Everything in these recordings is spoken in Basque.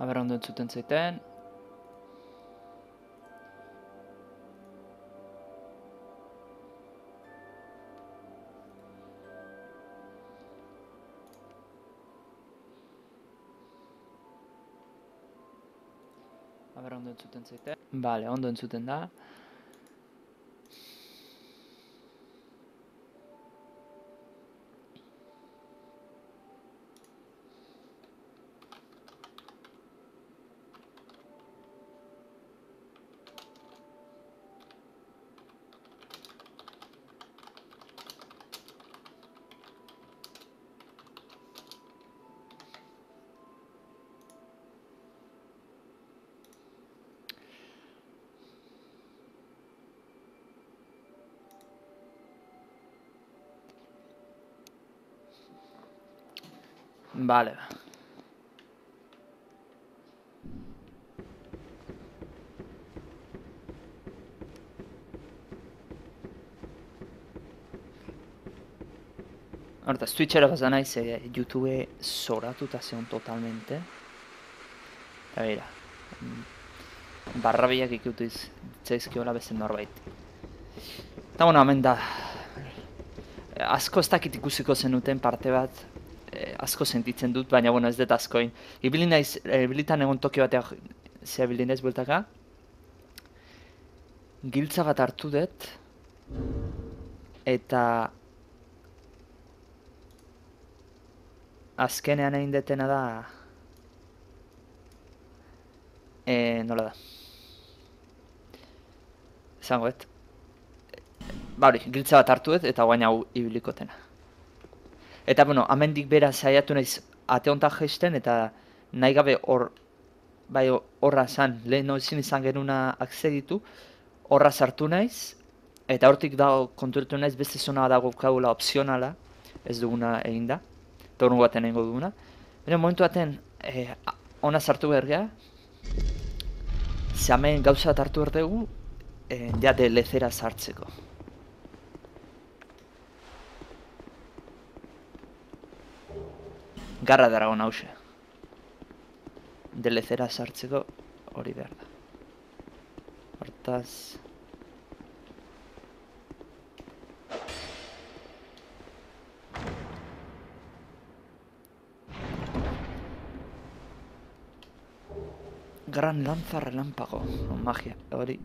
Aber ondo entzuten zaiten. Aber ondo entzuten zaiten. Bale, ondo entzuten da. Bale. Hortaz, Twitchera pasa naiz, YouTube zoratuta zeon totalmente. Eta beira, barrabiak ikutuz zaizkiola beste norbait. Eta bueno, hemen da. Asko ez dakit ikusiko zenuten parte bat, asko sentitzen dut, baina bueno, ez dut askoin. Ibilitan egon toki bateak zea bilinez bueltaka. Giltza bat hartu dut, eta azkenean egin detena da, nola da. Zangoet. Ba hori, giltza bat hartu dut, eta guain hau ibilikotena. Eta bueno, amendik bera saiatu naiz ate hontak jeisten, eta nahi gabe bai horra zan, lehen ezin izan genuna akzeditu, horra sartu naiz, eta hortik dago konturatu naiz beste zona dago kaula opzionala, ez duguna egin da, eta hori baten egingo duguna. Baina momentu baten, ona sartu behar geha, ze hemen gauza bat hartu behar dugu, ja DLC-ra sartzeko. Garra Dragon hause. DLC-ra sartzeko hori behar da. Hortaz... Gran lanza relámpago. Magia, hori...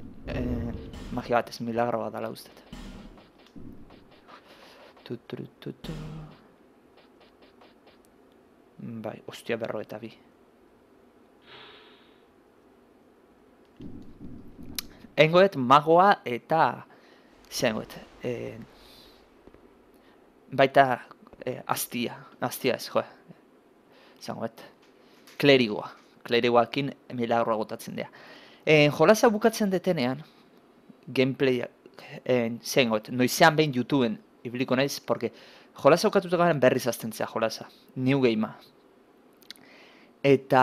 magia bat ez milagro bat dala ustet. Bai, ostia 52. Engoet magoa eta... Zengoet... baita... Astia ez, joe. Zengoet... Klerigoa. Klerigoakin milagroa gotatzen dira. Jolasa bukatzen detenean... Gameplay... Zengoet, noizean behin YouTubeen ibiliko naiz, porque... Jolasa bukatuta garen berriz aztentzea jolasa. New Gamea. Eta...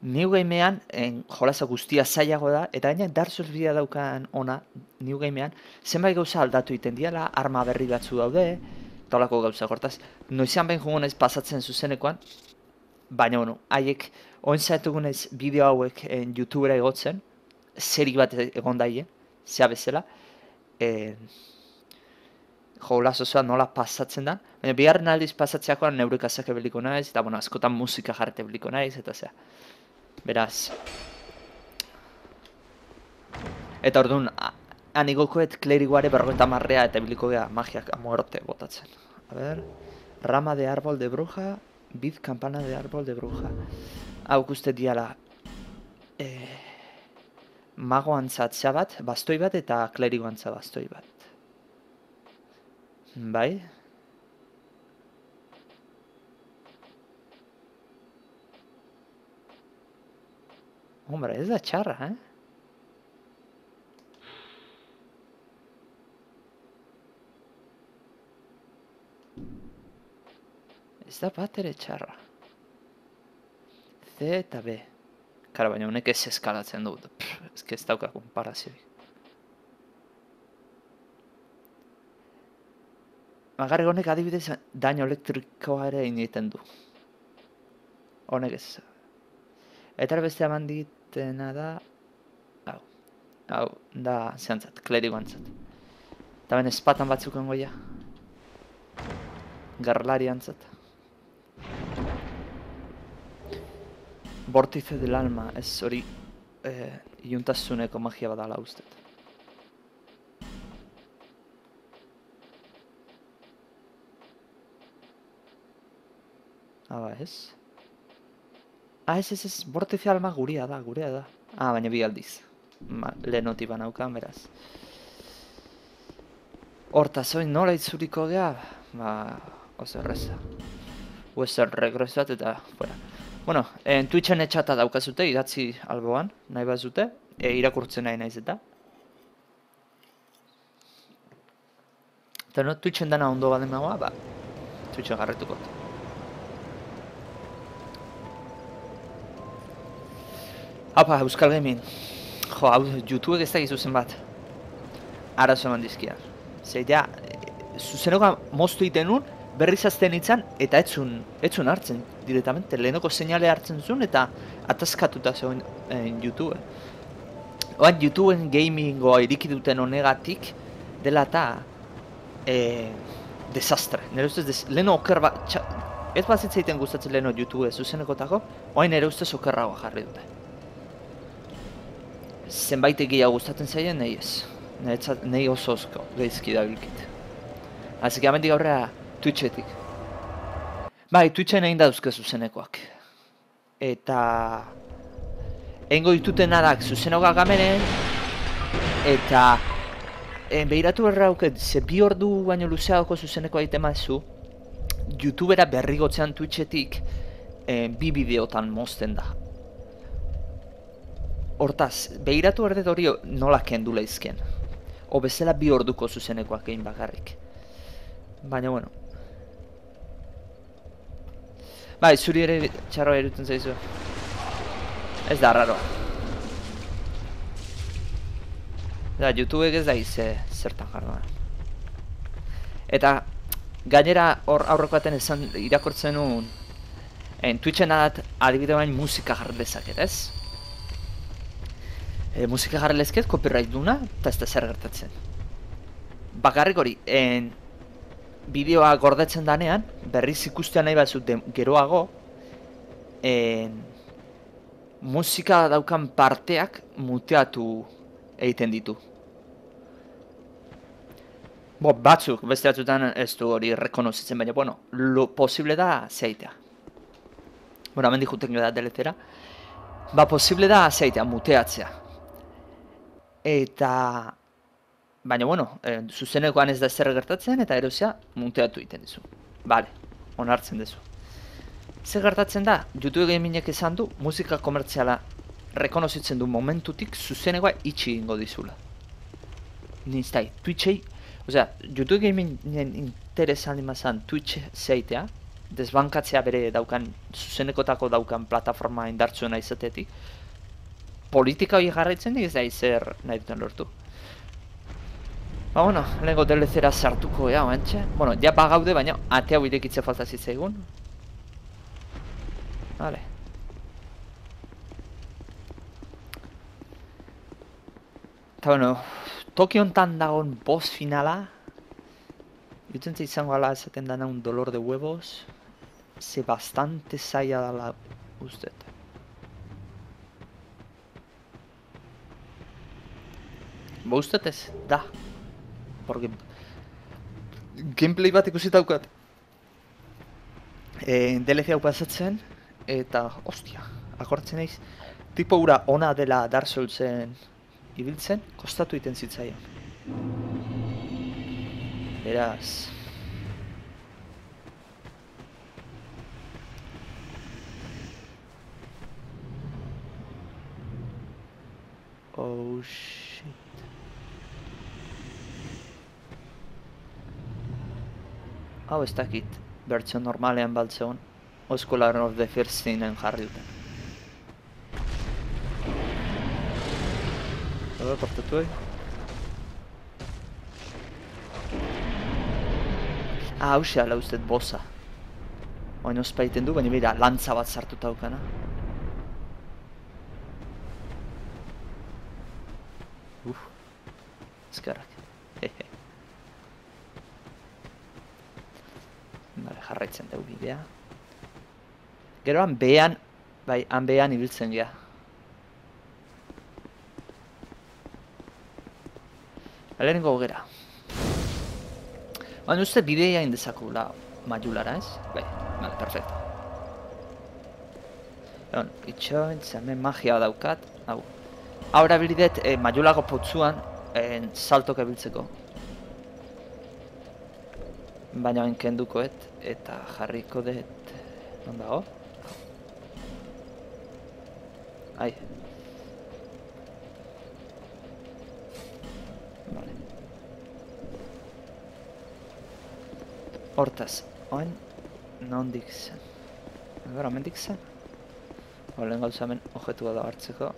New Gamean jolasa guztia zailago da, eta gaina Dark Souls bidea daukan ona, New Gamean, zenbait gauza aldatu egiten diala, arma berri batzu daude, eta holako gauza gortaz. Noizean behin jugo naiz pasatzen zuzenekoan, baina bueno, haiek, oin zaitugu naiz bideo hauek YouTubera egotzen, seri bat egon daie, zea bezala, jolas osoa nola pasatzen da, baina bigarren aldiz pasatzeakoan neurek azake beliko naiz, eta bueno, askotan musika jarrete beliko naiz, eta zea. Beraz. Eta orduan, anigokoet klerigoare 50 eta biliko gea magiak a muerte botatzen. A ver, rama de árbol de bruja, bid campana de árbol de bruja. Hau uste diala mago antzatzea bat, bastoi bat, eta klerigo antza bastoi bat. Bai? Hombre, ez da txarra, Ez da bat ere txarra. C eta B. Kara, baina honek ez eskalatzen dut. Ez dauka konparazioik. Magarrik honek adibidez daño elektrikoa ere egiten du. Honek ez. Eta beste eman ditena da... Hau, da zehantzat, klerigoantzat. Eta ben espatan batzuken goia. Garlariantzat. Vortice del alma, ez hori iuntasuneko magia badala ustet. Aba, ez? Ez, Vortice alma gurea da. Baina bi aldiz. Lehenoti banaukan, beraz. Hortaz, oin nola itzuriko geha? Oso erreza. Uezer regresat eta fuera. Bueno, Twitchen etxata daukazute, idatzi alboan, nahi bazute, irakurtzen nahi naiz eta. Eta no, Twitchen dana ondo baden magoa, Twitchen garretukot. Haupa, Euskal Gaming. Jo, hau, YouTubek ez da gizuzen bat. Arazo eman dizkia. Zeitea, zuzenoko moztu iten nun, berriz azten itzan, eta etzun hartzen, directamente. Lehenoko seinale hartzen zuen, eta ataskatuta zegoen YouTube. Oan, YouTubeen gamingoa iriki duten honegatik, dela eta desastre. Nire ustez, leheno oker bat, ez bat zitzaiten gustatzen leheno YouTube zuzenekotako, oain nire ustez okerragoa jarri dute. Zenbait egia gustatzen zaien, nahi ez. Nahi oso osko gaizki da bilkit. Azik, amendik aurrera Twitchetik. Twitchen egin dauzke zuzenekoak. Eta... Eingo dituten adak zuzenokak gamenen. Eta... Behiratu errauket, ze 2 ordu baino luzeagoko zuzeneko egiten mazu. YouTubera berrigotzean Twitchetik 2 bideotan mozten da. Hortaz, behiratu erdet hori nola kendula izken. O bezala 2 orduko zuzenekoak egin bakarrik. Baina, bueno. Zuri ere txarroa eruten zaizu. Ez da, raroa. YouTubek ez da zertan jarroa. Eta, gainera hor aurreko baten esan irakortzen nuen, Twitchen adibide bain musika jarri dezaket, ez? Musika jarri lezket, copyright duna, eta ez da zer gertatzen. Bakarrik hori, bideoa gordetzen danean, berriz ikustea nahi batzut geroago, musika daukan parteak muteatu egiten ditu. Batzuk, beste batzutan ez du hori rekonozitzen, baina, posible da zeitea. Hemen dikuten da deletera. Posible da zeitea, muteatzea. Eta... Baina, zuzenekoan ez da zer gertatzen, eta erosea muteatu egiten dizu. Bale, onartzen dizu. Zer gertatzen da, YouTube Gaminek esan du, musika komertziala rekonozitzen du momentutik zuzenekoa itxi ingo dizula. Niztai, Twitchei, YouTube Gamingen interesan imazan Twitch zeitea, desbankatzea bere daukan, zuzenekotako daukan plataforma indartzuena izatetik, politika hori jarraitzen ez da izer nahi duten lortu. Lehenko DLC-ra sartuko ea, oantxe. Ja bagaude, baina ate hau irekitze falta zitzaigun. Vale. Eta, toki hontan dagoen boss finala. Juten izango ala esaten dana un dolor de huevos. Ze bastante zaila dala ustet. Ustet ez, da. Porque gameplay bat ikusi daukat DLC hau pasatzen eta, ostia, akortzen naiz tipo ura ona dela Dark Soulsen ibiltzen, kostatu egiten zitzaion. Beraz oh shit. Hau ez dakit, bertzio normalean baltzeon, Scholar of the First Thinen jarri duten. Portatu hause ala ustet bossa. Oin ospaiten du, baina bera, lantza bat sartuta daukana. Eskerrak. Bale, jarraitzen dugu bidea. Gero han behan, bai, han behan ibiltzen gea. Lehenengo gera. Baina uste bidea indezakula maiulara, ez? Bai, bale, perfecto. Egon, itxointz, hemen magia daukat. Hau. Hau erabilidet maiulako potzuan saltok ebiltzeko. Baina hain kendukoet eta jarriko dut. Non dago? Ai. Vale. Hortaz, oin nondik zen? Gara, mendik zen? Lehen gauza hemen objetua da hartzeko.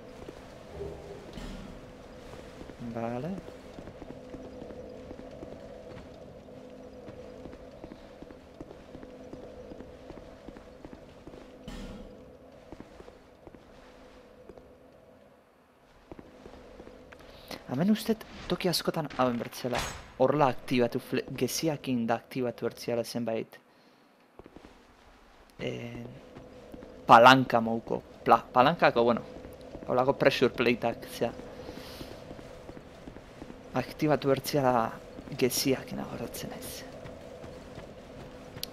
Vale. Hemen ustet toki askotan hauen bertzela. Horla aktibatu, geziakin da aktibatu bertziala zenbait. Palanka mouko. Palankako, bueno. Horlako pressure plateak, zera. Aktibatu bertziala geziakin agorratzen ez.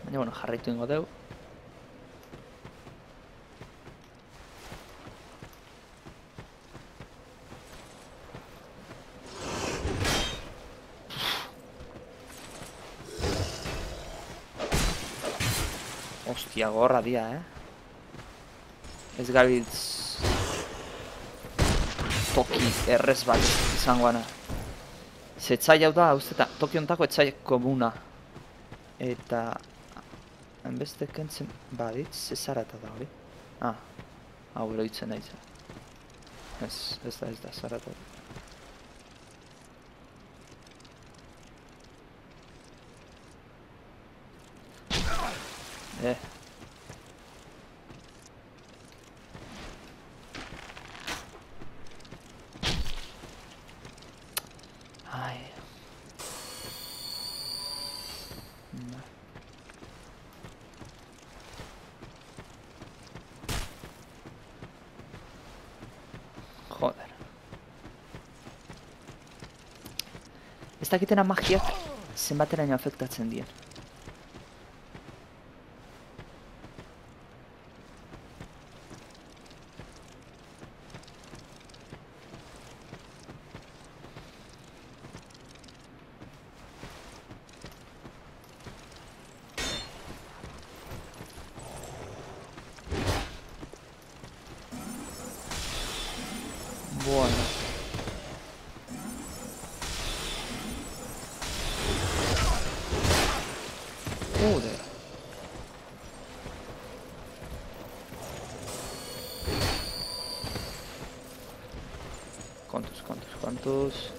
Baina, bueno, jarraitu ingo deu. Ostia, gorra dia, Ez gabiltz toki errez bat izangoana. Zetzai hau da, uste eta toki ontako etzai komuna. Eta enbeste kentzen baditz, zezarata da hori. Hau eroitzen nahi zen. Ez da, zarata. Ai. Joder. Ez dakitena magiak zenbateraino afektatzen dien. Bueno. Joder. ¿Cuántos?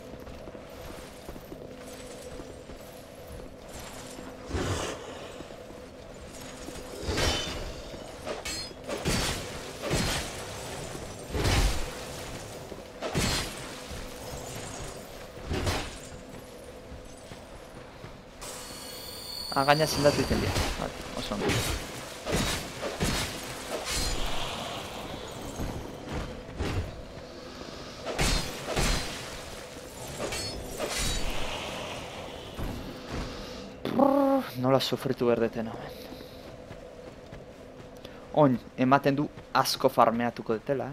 Gaina zendatu iten dira. Vale, oso ondo. Nola sufritu berdeten hauen. Oin, ematen du asko farmeatuko detela,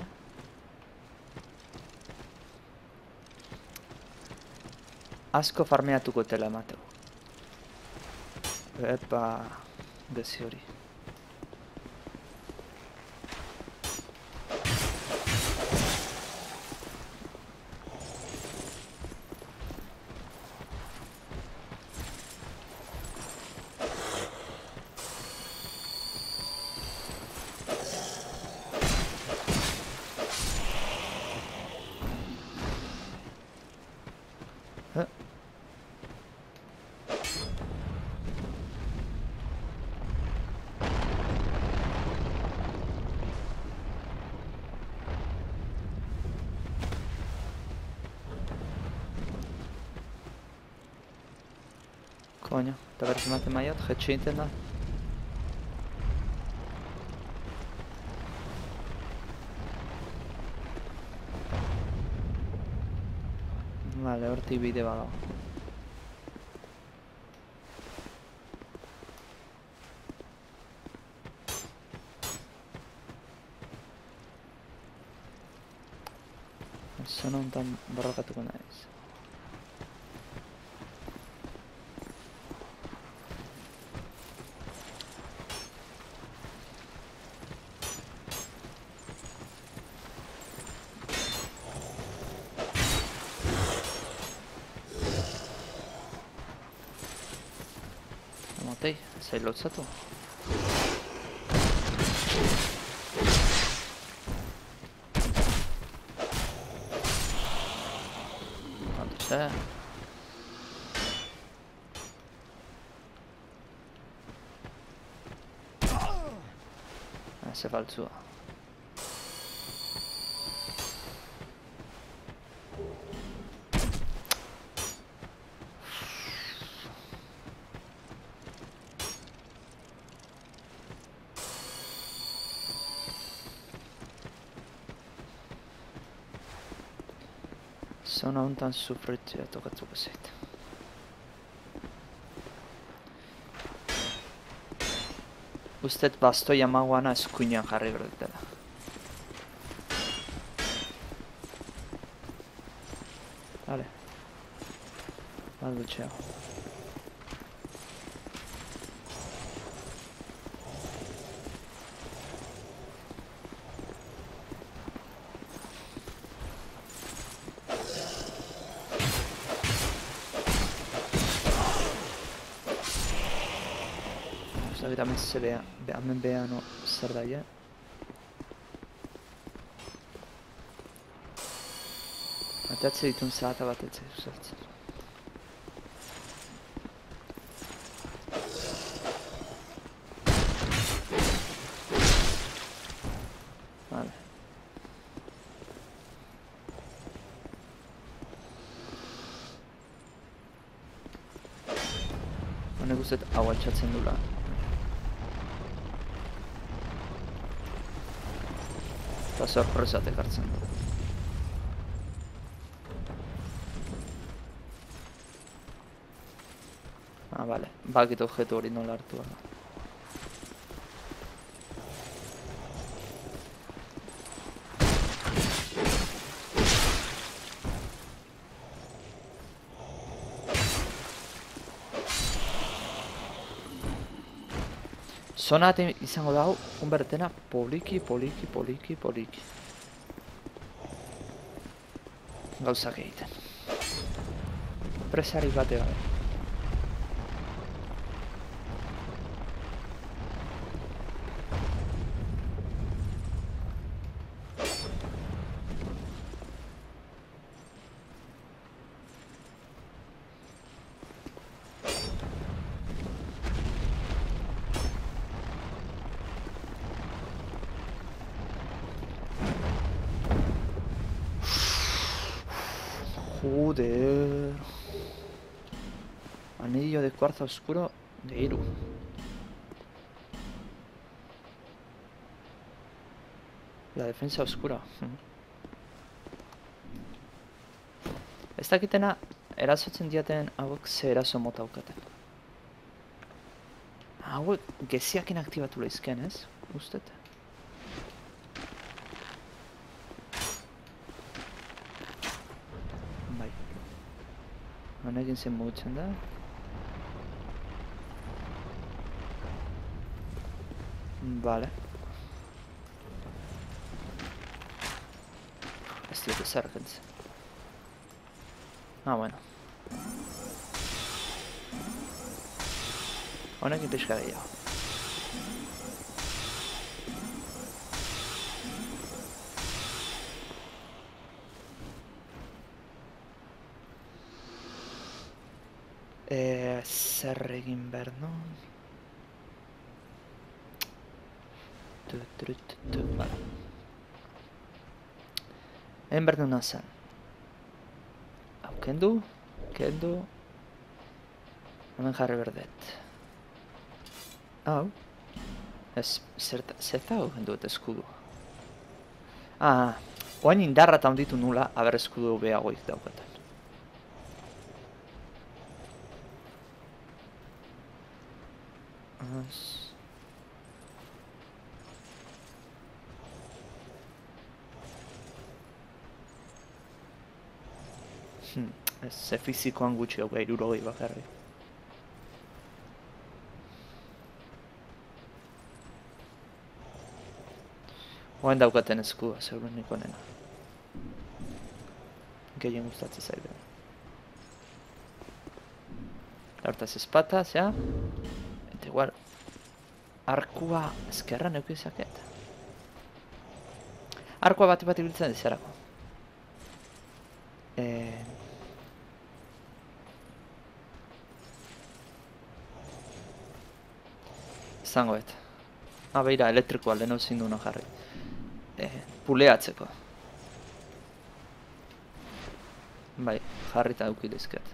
Asko farmeatuko detela emateu. Epa, gezi hori. Coño, eta berriz ematen maiat, jetxe egiten da. Vale, hortik bide badago. Zona honetan borrokatuko naiz. Matei, zai lotzatu. Zer? Ze faltzua. Zona honetan sufritzea tokatzuko zait. Ustet bastoi amaguana eskuinean jarri berdetela. Vale. Bat dutxeago. Eta hemen ze hemen behan zer daia. Atatze ditun zahata bat etze zuzaltzen. Vale. Honek guztet hau altxatzen dula. Eta sorpresat ekartzen du. Bale, bakit objetu hori nola hartu da. Zona izango da hau, unbertena poliki. Gauzak egiten. Presari bate gabe. Joder. Anillo de cuarzo oscuro de Iru. La defensa oscura. Ez dakitena erasotzen diaten hauek ze eraso mota aukaten. Hauek geziakin aktibatu lehizken, ez? Ustet? Bai. Honekin zen mugitzen da. Vale. Ez diote zer kentzen. Bueno. Honekin pixka gehiago. Zer egin behar non? Vale. Egin behar nuna zen. Hau kendu. Hemen jarri berdet. Hau. Ez, zertago genduet eskudu. Oain indarra eta onditu nula, haber eskudu behagoik daukaten. Ez, ze fizikoan gutxi hau gair urogei bakarri. Oain daukaten eskua, zeuren niko nena. Gehien gustatzen zaide. Hortaz espataz, ja? Eta igual, arkua ezkerra neukizaket. Arkua bat ibiltzen dizarako. Zangoet. Beira, elektrikoa lehenu zinduna jarri. Puleatzeko. Bai, jarri eta eukidezket.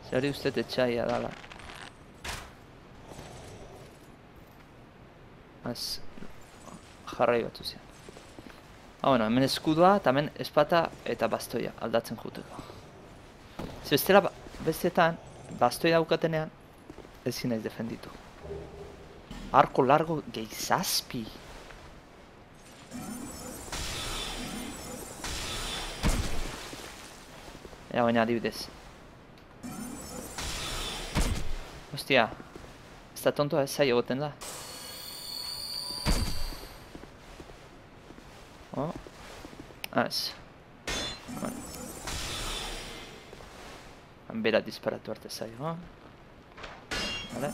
Zari uste etxaia dala. Az jarrai batu zian. Bueno, hemen eskudua eta hemen espata eta bastoia aldatzen juteko. Bestela bestetan, bastoi daukatenean ezin naiz defenditu. Arko largo gehi 7. Baina adibidez. Ostia, ez da tontoa ez zai egoten da. Ez. Bera disparatu arte zai, Vale.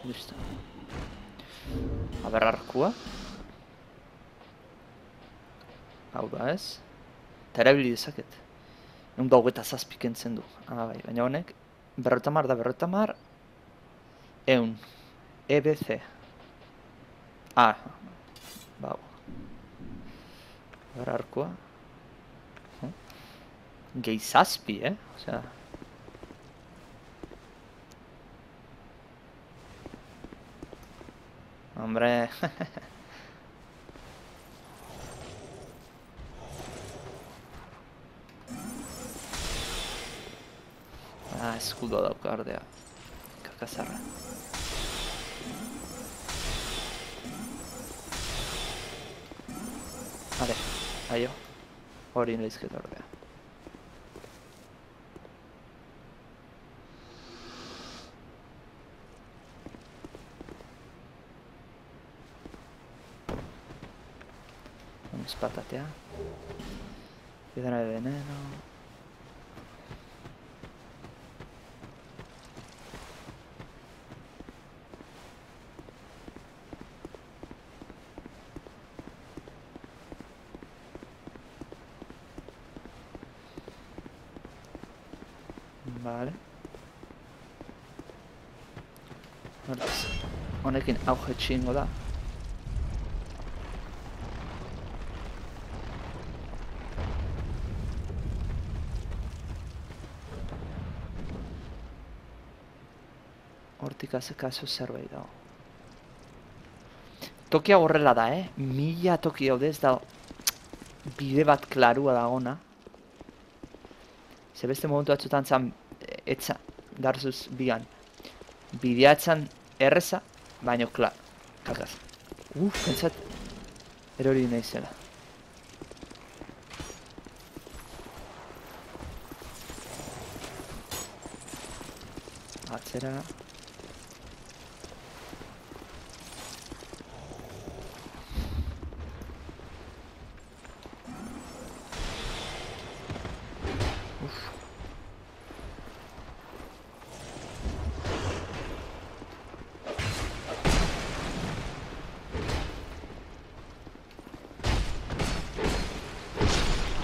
Listo. Aber arkua. Hau da ez. Eta erabili dezaket. 127 kentzen du. Bai, baina honek, 50 da 50. 100. EBC. Bau. Aber arkua. Gehi 7, Osea... Hombre... eskudo dauka ordea. Kakazarra. Hale, aio. Hori nahizket ordea. Vamos patatea. Piedra de veneno. Vale. Honekin auge txingo da. Hortik azekazu zerbait dago. Tokia horrela da, 1000 toki daude, ez da bide bat klarua dagona. Ze beste momentu batzutan zan etza garzuz bigan. Bidea etzan erreza, baino kakaz. Pentsat erori nahizela. Atzera.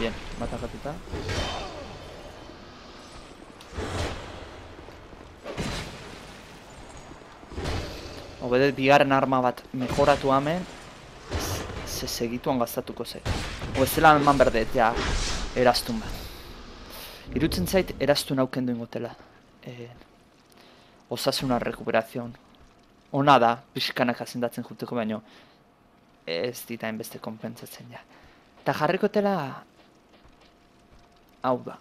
Bien, matakatuta. Hobedet bigarren arma bat mejoratu hemen, segituan gaztatuko zait. Ez dela eman berdet, ja, eraztun bat. Irutzen zait, eraztun aukendu ingotela. Osasuna rekuperazion. Ona da, pixkanak azendatzen juteko, baino ez dita beste konpentsatzen, ja. Eta jarrikotela, hau da,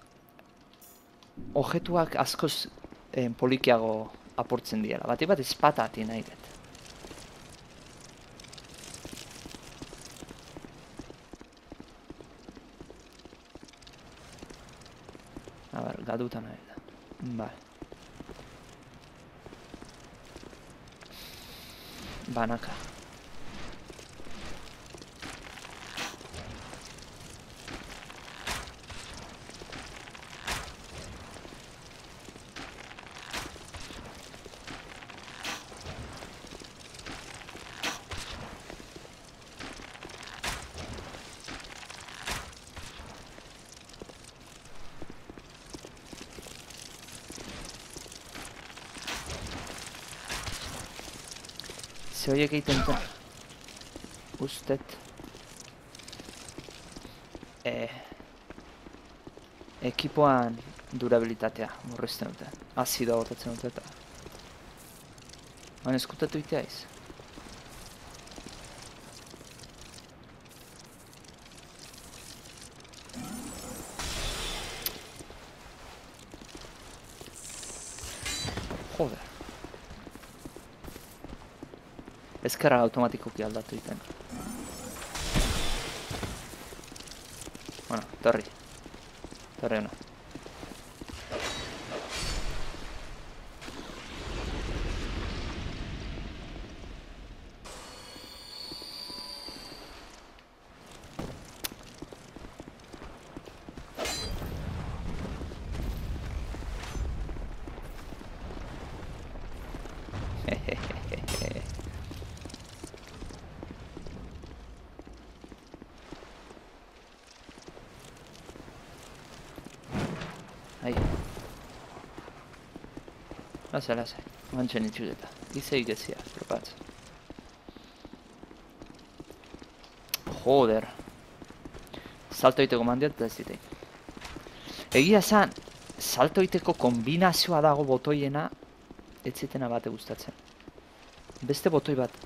objetuak askoz polikiago aportzen diela. Bati bat espata ati nahi dut. A ber, gaduta nahi da. Bai. Banaka. Ze horiek egiten zen, ustet, ekipoan durabilitatea murrizten dute, azidoa botatzen dute eta baina eskutatu itea iz. Joder. Ezkerra automatikoki aldatu iten. Bueno, torri. Torri hona. Ahí. Lasai, lasai. Mantxen itxudeta. Ize igezia, propatz. Joder. Salto egiteko mandiat eta ez ditek. Egia esan, salto egiteko kombinazioa dago botoiena, ez zitena bate gustatzen. Beste botoi bat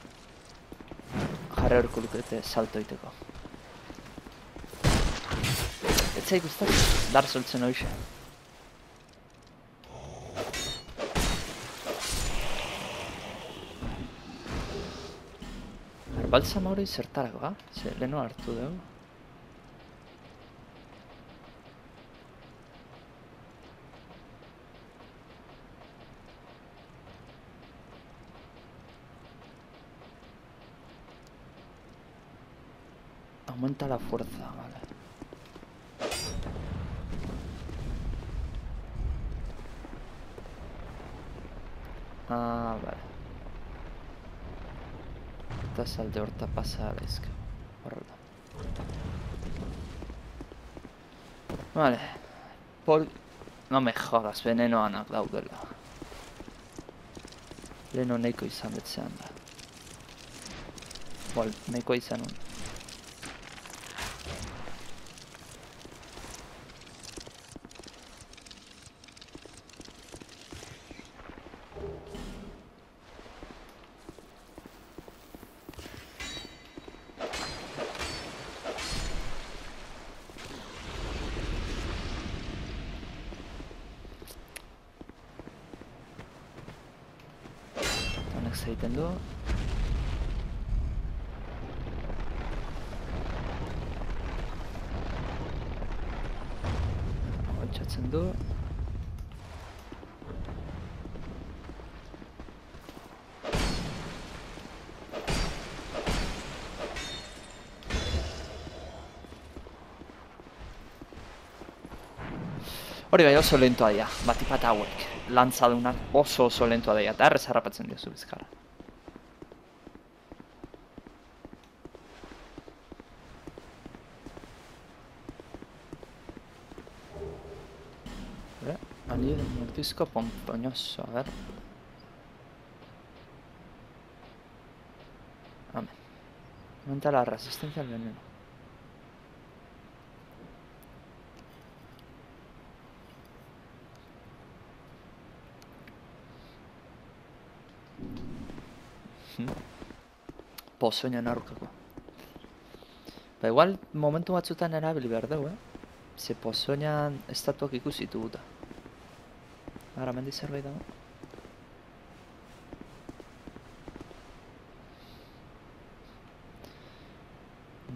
jarri horko lukete salto egiteko. Ez zait gustatzen, dar soltzen hoxe. Balsama hori zertarako, ha? Ze leheno hartu dugu. Aumenta la fuerza, vale. Ah, vale. Eta salde horta pasa alaizka. Horrela. Vale. No me jodas, venenoanak daudela. Leheno neiko izan betzean da. Bol, neiko izan un. Egiten du. Hotxatzen du. Hori bai oso lentoa dira, batipat hauek. Lantzadunak oso lentoa dira, eta errez harrapatzen diozu bizkarra. Alier mortisco ponzoñoso, a ver. Amén. Aumenta la resistencia al veneno. Pozoinan aurkako. Ba, igual momentu batzutan erabili behar dugu, Ze pozoinan estatuak ikusi dituguta. Ara, mendi zerbait dago.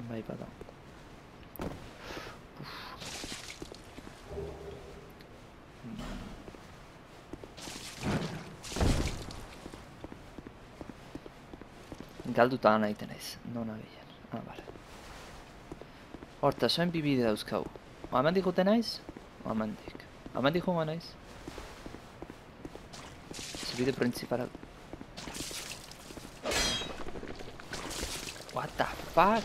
Bai, bada. Galduta nahi naiz, nona gehien. Bale. Horta, soen bi bide dauzkau. Amendik jute naiz? Amendik. Amendik joan naiz? Ze bide principala. What the fuck?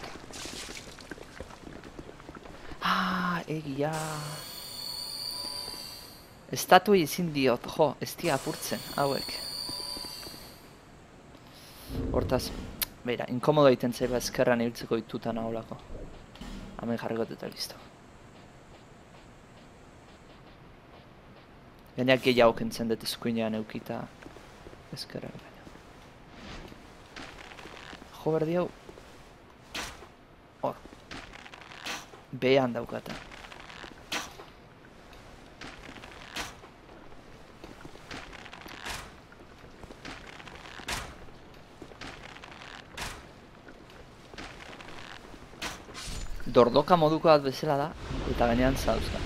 Egia. Estatuei ezin diot, jo, ez dia apurtzen, hauek. Hortaz, beira, inkomodo egiten zaiba ezkerran ibiltzeko ditutan aholako. Hemen jarriko eta listo. Gainak gehiago kentzen dut eskuinean eukita ezkerra gaina. Jo berdi hau. Hor. Behan daukata. Dordoka moduko bat bezala da, eta gainean zauzka.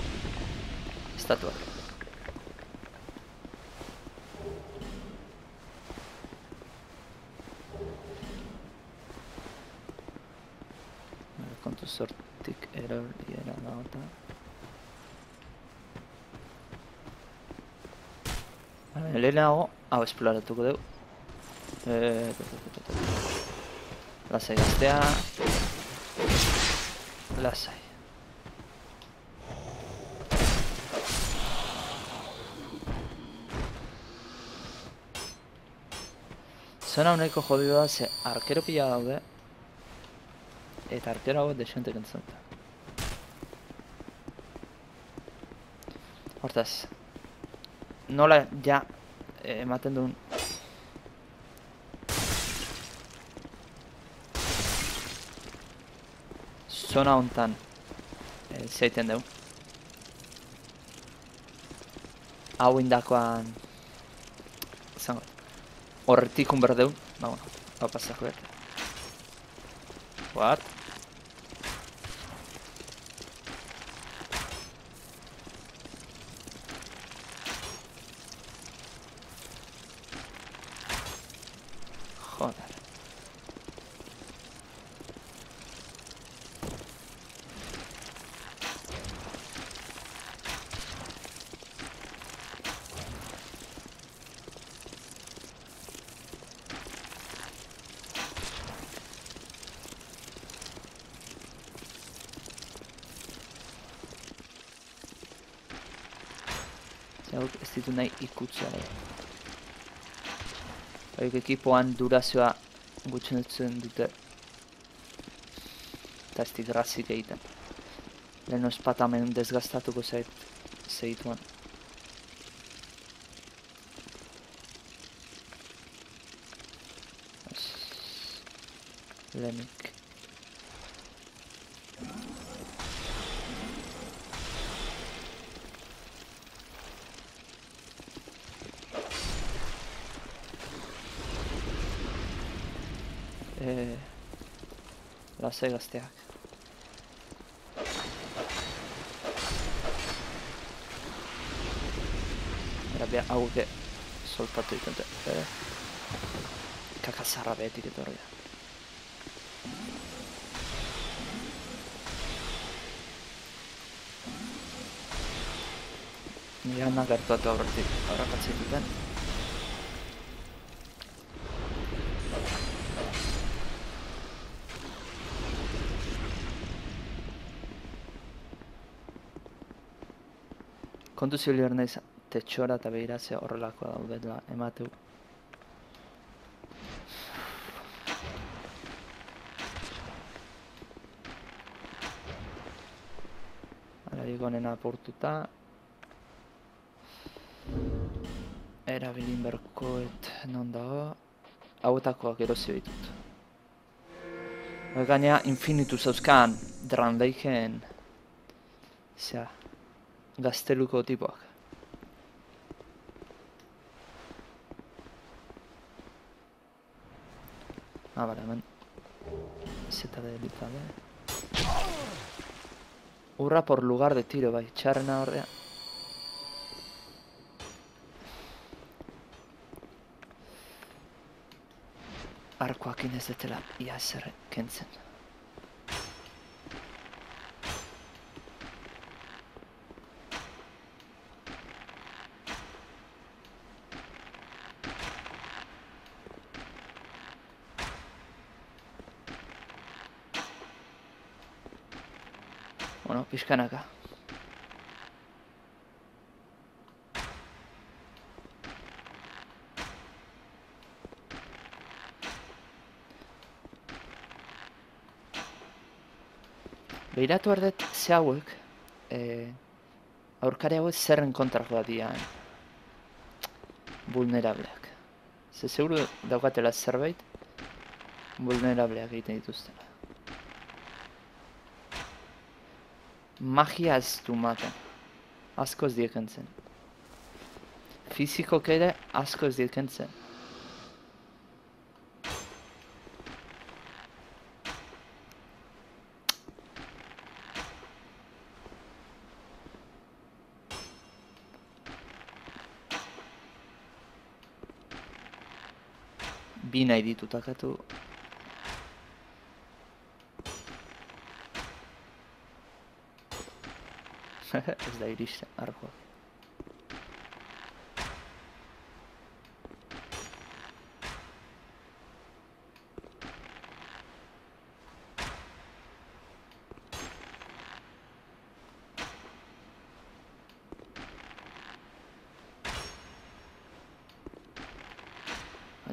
Estatuak. Kontu sortik eroriera da eta... Lehenago, hau esploratuko dugu. Lasai gaztea. Lasai. Zona honeko jodido da, ze arkero pila daude. Eta arkero hau desentek entzenta. Hortaz, nola ja ematen duen zona hontan zeiten dugu. Hau indakoan zango horretik unber dugu. Ba, bueno, hau pasako behar. What? Joder. Zauk ez ditu nahi ikutzea. Hauek ekipoan durazioa gutxenetzen dute. Eta ez grazik egiten. Lehen ospatamen desgastatuko zeituan. Lehenik. Lasai gazteak. Era behar hauke soltatu ditente. Kakazarra behetik etorri da. Nire gertuatu aurretik aurrakatzen duten. Kontu zibili behar nahiz, tetxora eta behiratzea horrelakoa daudela emateu. Ararik honena apurtuta. Erabilin berkoet non dago. Hauetakoak erozio ditut. Gainea infinitus euskan Drandeiken gazteluko tipoak. Bale, hemen zeta delitade. Urra por lugar de tiro, bai, txarrena horrea. Arkoakin ez detela ia zer kentzen. Bueno, pixkanaka. Behiratu ardet ze hauek, aurkari hauek zerren kontrakoa dian vulnerableak. Ze seguru daukatela zerbait vulnerableak egiten dituztela. Magia ez du maten, asko ez diekentzen. Fizikok ere asko ez diekentzen. Bi nahi ditutakatu. Ez da iristen, arkoak.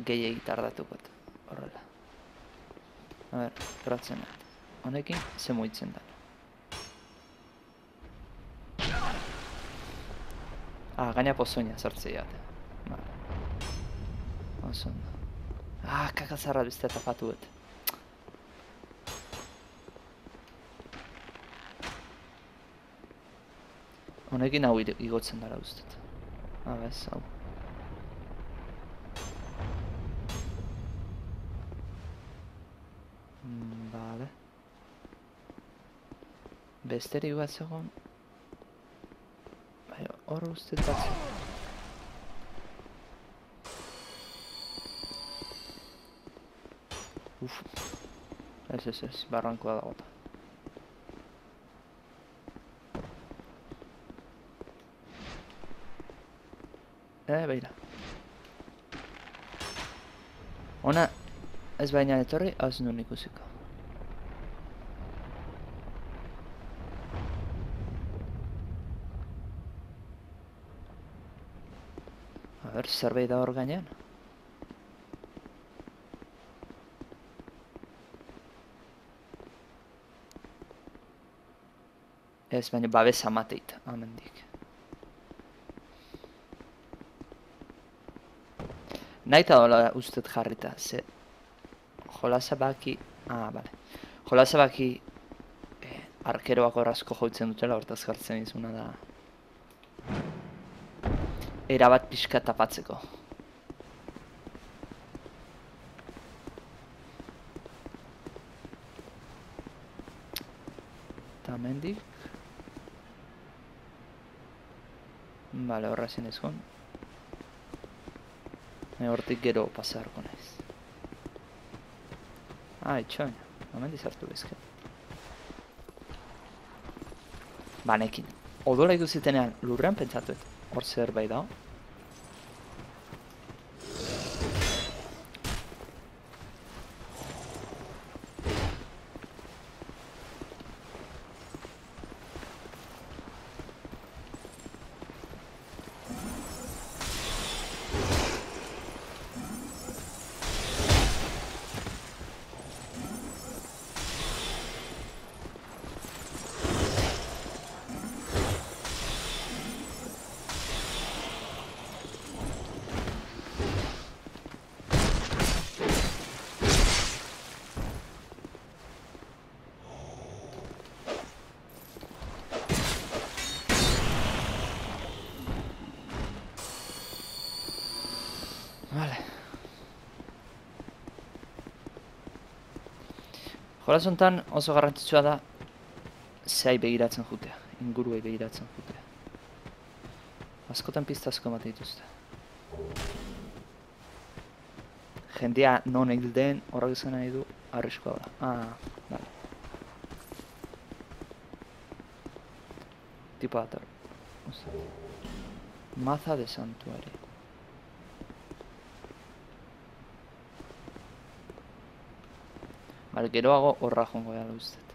Gehiagik tardatukot, horrela. A ber, probatzen dut. Honekin, ze muitzen da. Gaina pozoina sartzei jate. Oso ondo. Kakazarra beste tapatu dut. Honekin hau igotzen dara ustez. Ez, hau. Bale. Besterik bat zegoen. Hor ustez batzu. Ez, barrankoa dagota. Beira. Ona ez baina etorri, hau nun ikusiko. A ber, zerbait da hor gainean. Ez baina babes amateit, amendik. Naita dola ustet jarrita, ze jolasabaki... bale. Jolasabaki arkeroak horrazko joitzen dutela, hortaz jartzen izuna da... erabat pixka tapatzeko. Eta mendik... Bale, horra zinezkon. Hortik gero pasarko naiz. Itxoin. Hemen dizartu bezke. Banekin. Odola ikusi-tenean lurrean pentsatuet. Hor zerbait dago. Jolas honetan oso garrantzitsua da zehai begiratzen jutea, inguruei begiratzen jutea. Askotan pista asko ematen dituzte. Jendea non hil den horrek izan nahi du arriskoa da. Vale. Tipo dator. Maza de santuario. Vale, geroago horra jongo da ustet.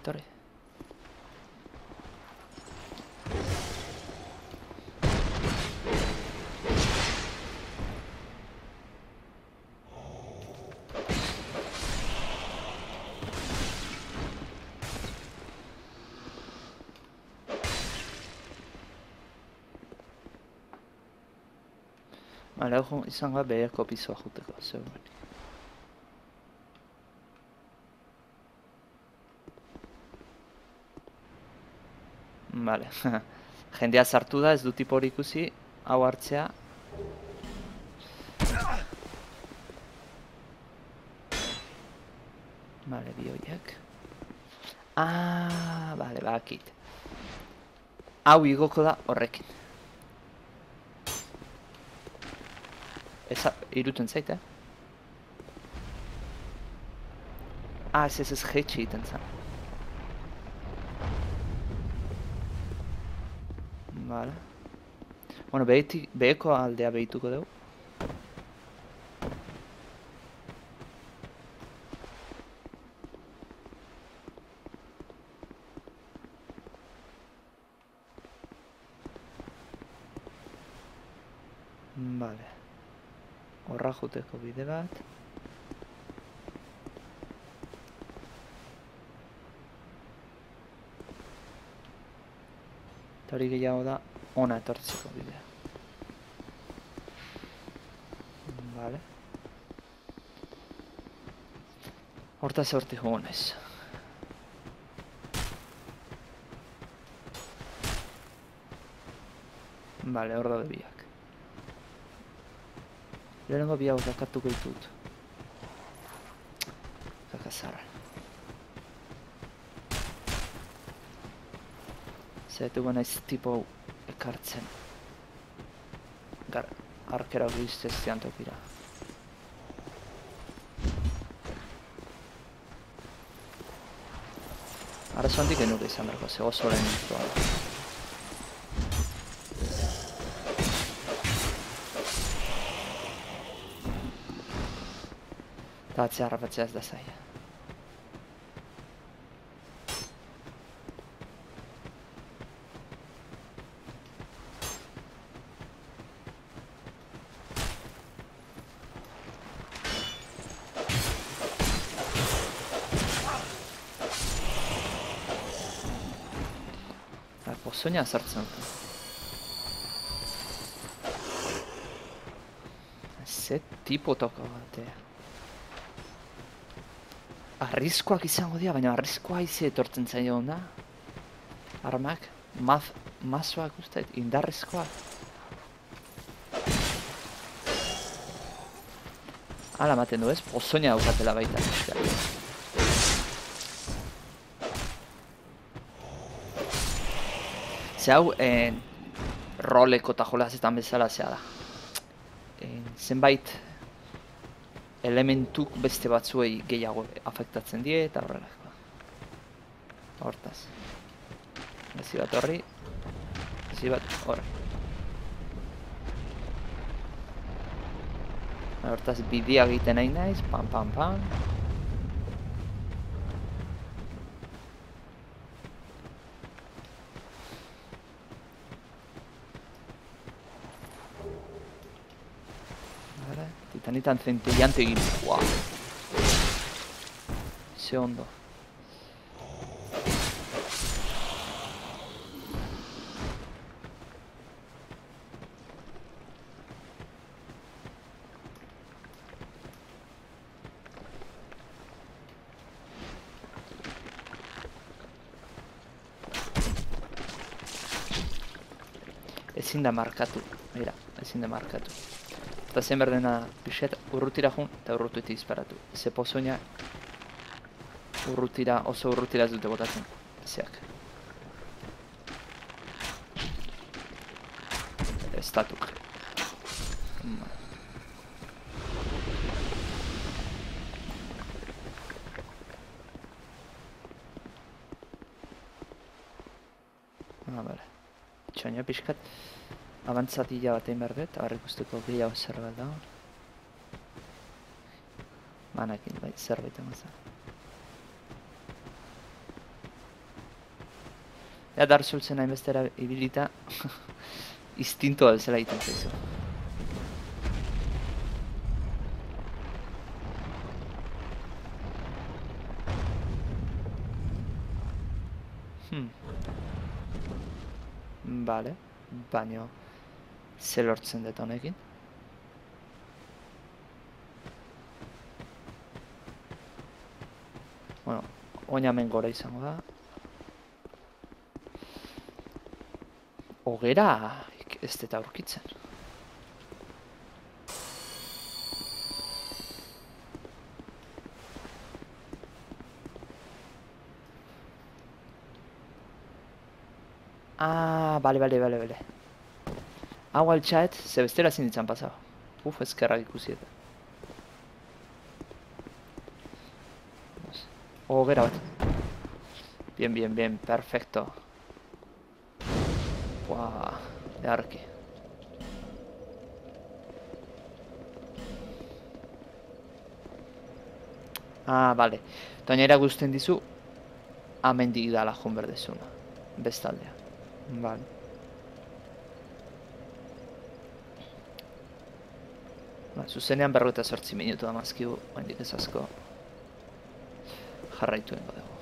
Torre. Vale, hau izango beheko pisoa juteko, zegoen. Vale, jendea sartu da, ez du tipo hori ikusi, hau hartzea. Vale, bi horiek. Vale, bakit. Hau igoko da horrekin. Iruten zait, ez jetxe egiten zen. Vale. Bueno, beheko aldea behituko dugu. Vale. Horra juteko bide bat. Eta hori gehiago da, ona etortzeko bidea. Vale. Hortaz hortik jogo naiz. Vale, hor daude biak. Lehenengo bi hau dakatuko ditut. Kakazarra. Zaitu naiz tipo ekartzen. Arkera gizteztian tokira. Arazo handik genuke izan berko, ze oso lehen dituan. Eta atzea harrapatzea ez da zaila. Pozoina sartzen dut. Ze tipo toka batea. Arriskoak izango dira, baina arriskoa izi etortzen zaio da. Armak, mazoak usteet, indarrizkoak. Hala ematen du ez, pozoina daukatela baita. Ze hau, roleko eta jolasetan bezala zea da. Zenbait elementuk beste batzuei gehiago afektatzen die eta horrelako. Hortaz. Ezi bat horri, ezi bat horri. Hortaz bidea egiten nahi naiz, pam. Titanitan centellante egin. Wow. Ze ondo. Ezin da markatu, mira, ezin da markatu. Eta zen berdena pixet urrutira jun eta urrutitik disparatu. Ze pozoina urrutira, oso urrutira ez dute botatzen. Zeak. Estatuk. Bale. Txoina pixkat abantzatila batein behar dut, harrik usteko gehiago zerbait da. Manakin, bai, zerbait emazan. Ea Dark Soulsen hainbestera ibilita instintoa bezala egiten zaizu. Bale, baino ze lortzen dut honekin. Bueno, oinamen gora izango da. Hogera ez dut aurkitzen. Ah, bale. Hau altxaet, ze bestela ezin ditzan pasau. Ezkerrak ikusi eta. Hogera bat. Bien, perfecto. Buah, eharki. Ah, bale. Toinera guztien dizu, amendik dala joan berdezuna. Bestaldea. Bale. Zuzenean 48 minutu amazkigu, oindik ez asko jarraitu dengo dugu.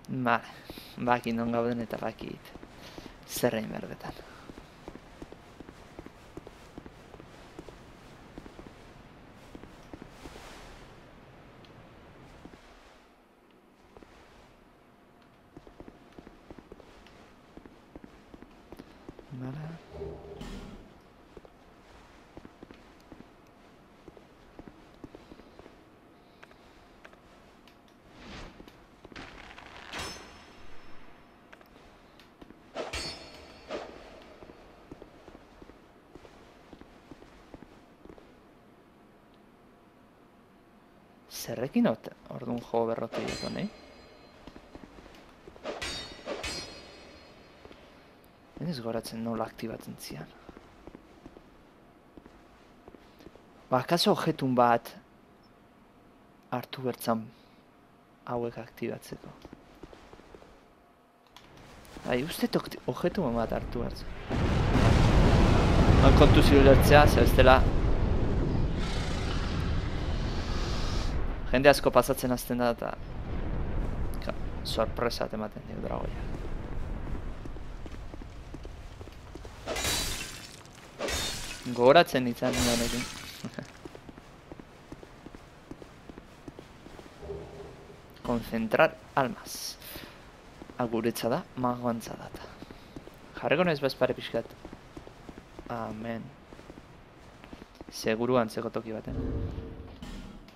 Bale, baki non gauden eta bakit zerrein berdetan. Zerrekin orduan jo berrote ditu, nahi? Ez goratzen nola aktibatzen zian. Akaso objetun bat hartu bertzan hauek aktibatzeko. Bai, uste objetun bat hartu bertzan. Kontu zirulertzea, zebestela jende asko pasatzen azten da eta sorpresa ematen dio dragoia. Gogoratzen nintzen honekin. Concentrar almas. Aguretza da, magoantza data. Jarreko noiz bezpare pixkat. Amen. Seguru antzeko toki baten.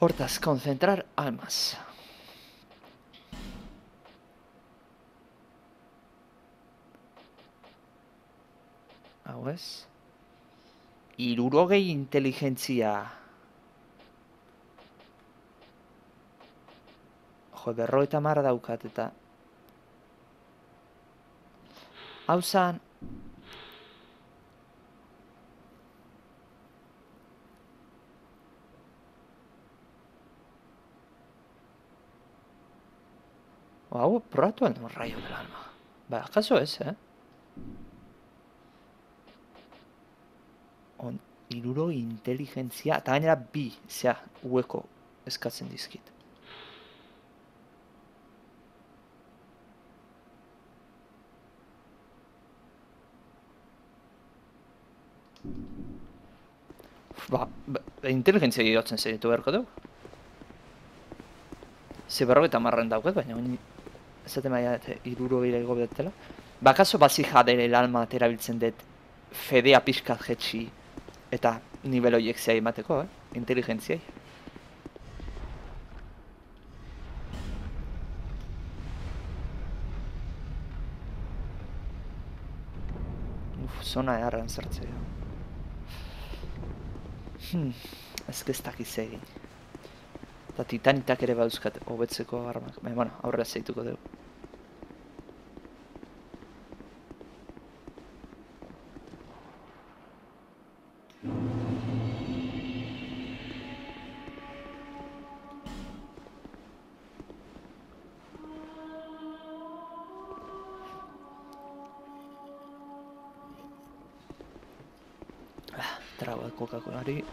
Hortaz, concentrar almas. Hau ez? 60 inteligentzia. Jo, 50 daukat eta... Hau zan... Hau, probatu aldo raio del alma. Ba, akaso ez, On, 60 inteligentzia, eta gainera bi, zea, hueko eskatzen dizkit. Inteligentzia girotzen zeitu beharko dugu. Ze 50 dauket, baina ez maia iruro gira betela. Bakaso bazi jadere el alma erabiltzen dut fedea pixkat jetxi eta nivel horiek zea emateko, inteligentziai. Zona eharren zertzea. Ez dakiz egin. Eta titanitak ere bauzkat hobetzeko armak. Baina, bueno, aurrera zeituko dugu. Trago de Coca-Colari.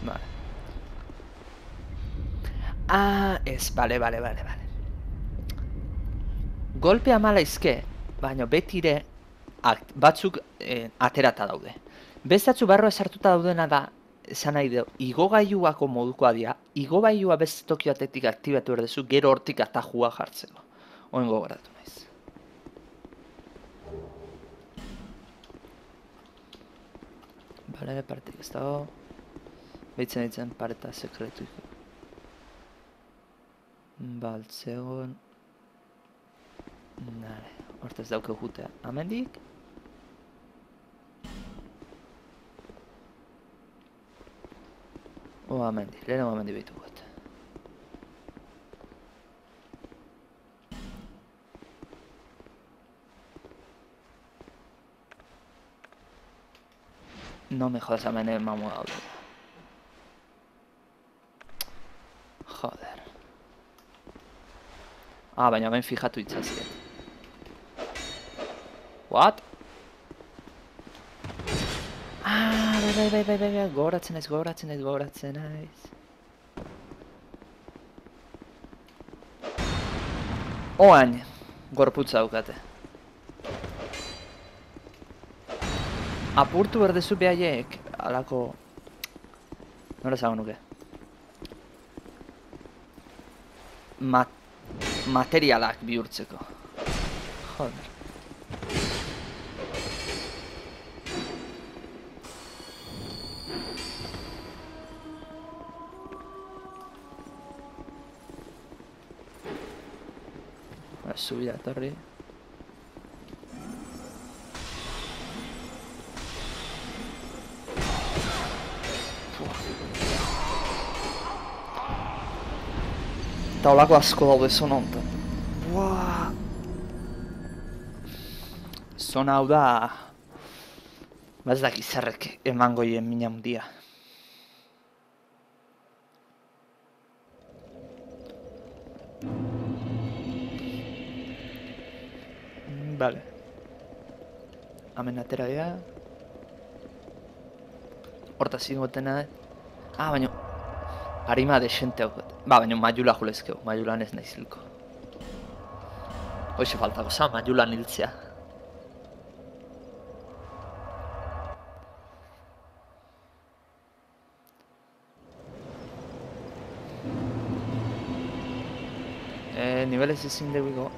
Vale. Ez, bale. Golpea mala izke, baina betire batzuk aterata daude. Bestatzu barroa sartuta daudena da, esan nahi du, igogailuako modukoa dira, igogailua beste tokio atetik aktibatu erdezu, gero hortik atajua jartzeko. Oen gogoratu naiz. Bale, partik ez dago. Beitzen ditzen pareta sekretuik. Baltzegon. Nare, hortaz dauke jutea. Amendik? Amendik, lehenago amendik behitu gut. No me jodas, amene mamu daude. Joder. Baina hemen fijatu itzaziet. What? Bai, gogoratzen naiz. Oain, gorputza daukate. Apurtu berdezu behaiek, alako... Nora zago nuke? Materialak bihurtzeko. Joder. Subida etorri. Eta holako asko daude zona honetan. Zona hau da... Ez daki zerrek emango hien mina mundia. Vale. Hemen atera dira. Hortaz ingotena. Baina... Arima desente hau. Baina maiula julezkeu. Maiulan ez nahizilko. Hoxe faltako za, maiulan hiltzea. Nivelez ezin dugu.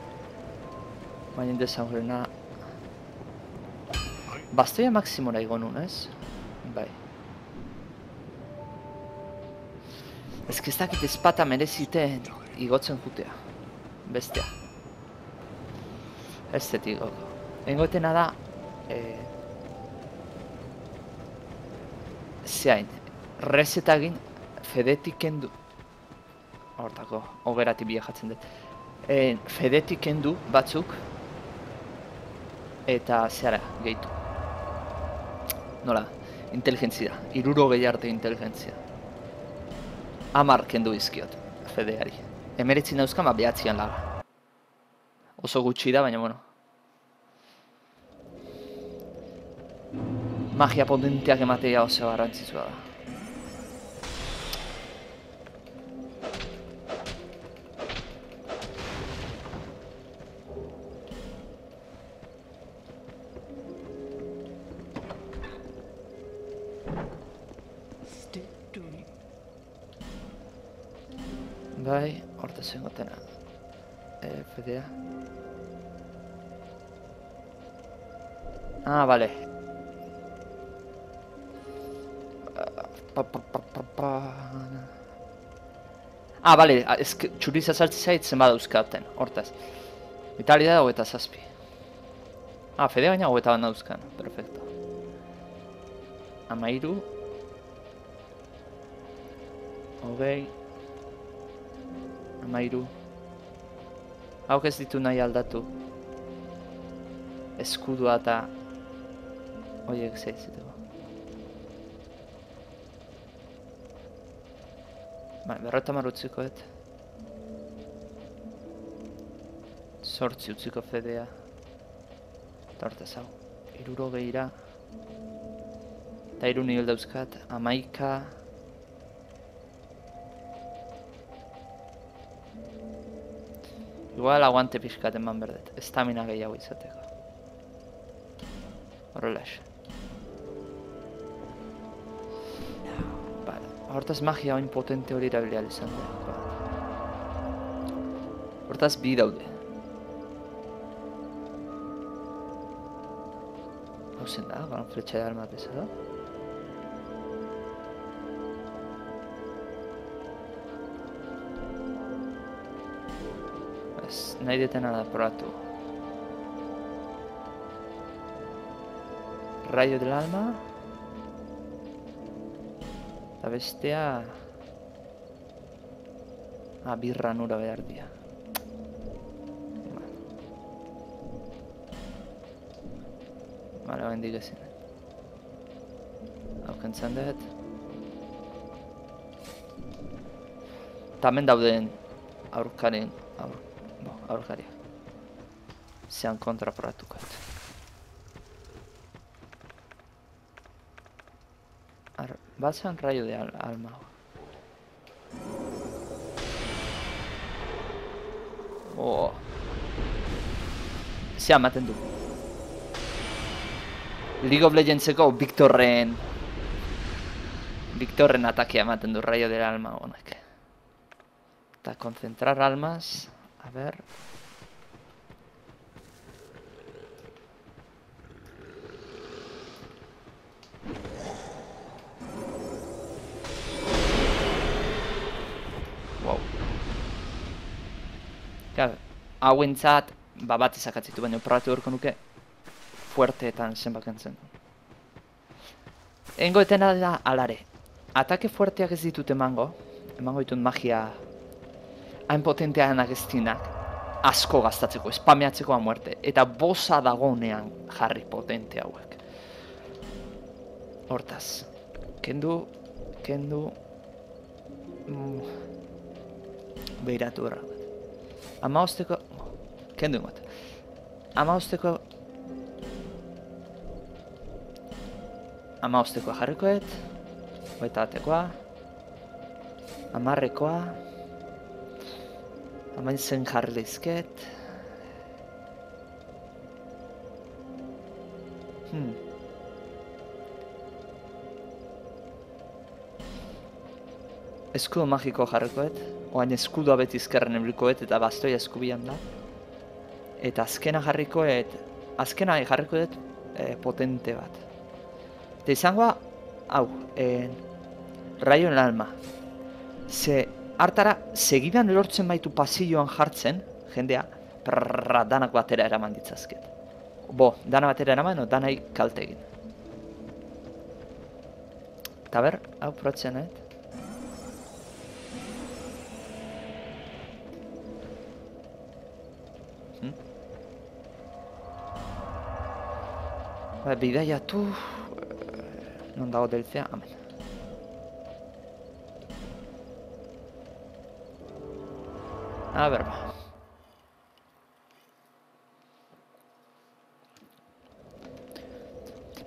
Baina desaurrena... Bastoia maksimora igo nun, ez? Bai. Ez dakit ezpata mereziten igotzen jutea. Bestea. Ez zetik goko. Engotena da... Zeain. Resetagin fedetik kendu. Hortako, hogeratik biajatzen dut. Fedetik kendu batzuk. Eta zehara, gehitu. Nola, inteligentzia. 60 arte inteligentzia. 10 kendu izkiot, fedeari. 19 dauzkan, behatzian laga. Oso gutxi da, baina, bueno. Magia potenteak ematea oso garrantzitsua da. Bai, horta zengotena. Fedea. Ah, vale. Ah, vale, txuriz azaltzi zait zenba dauzkaten, hortaz. Vitalidad 27. Ah, Fede baina 21 dauzkan, perfecto. 13. 20. 13. Hauk ez ditu nahi aldatu. Eskudua eta horiek zeitziteko. Bai, 50 utzikoet. 8 utziko Fedea. Eta hortaz hau. 60. Eta 3 nivel dauzkat. 11. Igual aguante pixkat eman berdet. Estamina gehiago izateko. Horrela esan. Hortaz magia oin potente hori erabilia izan da. Hortaz bi daude. Hau zen da, gran fletxa de alma bezala. Nahi detena da probatu. Rayo del alma. Eta bestea... Ah, birra nura behar dira. Bale, hain digezin. Hau kentzen dut. Eta hemen dauden aurkaren... aurkaria. Zean kontraporatukat. Batzan rayo de alma. Oh. Zea ematen du. League of Legendseko Victorren atakia ematen du rayo del alma honek. Eta concentrar almas. A ver. Wow. Claro, hauentzat bat izakatzitu, baina probatu horko nuke fuerteetan zenbakentzen. Engoetena da alare. Atake fuerteak ez ditut emango ditut magia hain potenteanak ez dinak asko gastatzeko, spameatzeko a muerte. Eta bosa dagonean jarri potente hauek. Hortaz, kendu... Behiratu erra. Amaosteko... Kendu ingot. Amaostekoa jarrikoet. Hoeta batekoa. 10. Amaintzen jarri lehizket. Eskudo magiko jarrikoet. Oain eskudoa beti izkerren ebrikoet eta bastoia eskubian da. Eta azkena jarrikoet potente bat. Eta izangoa, hau, rayo en alma. Ze hartara, segidan lortzen baitu pasilloan jartzen, jendea, danak batera eraman ditzazket. Dana batera eraman, danai kalte egin. Eta ber, hau probatzen, Bidaiatu... Non dago deltzea, amen. A ber,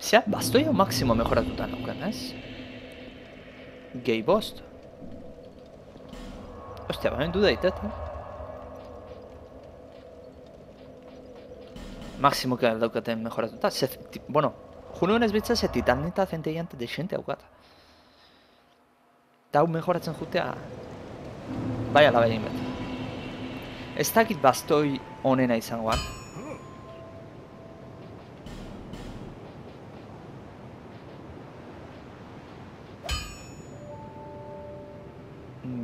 Zea, bastoia maximo mejoratuta nauken, ez? Gehi bost. Ostia, baina du daitet, Máximo que daukaten mejoratuta. Bueno, junuen ez bitza ze titanita zenteian de xente haukat. Eta hau mejoratzen jutea Bai ala egin beti. Ez dakit bastoi onena izangoan.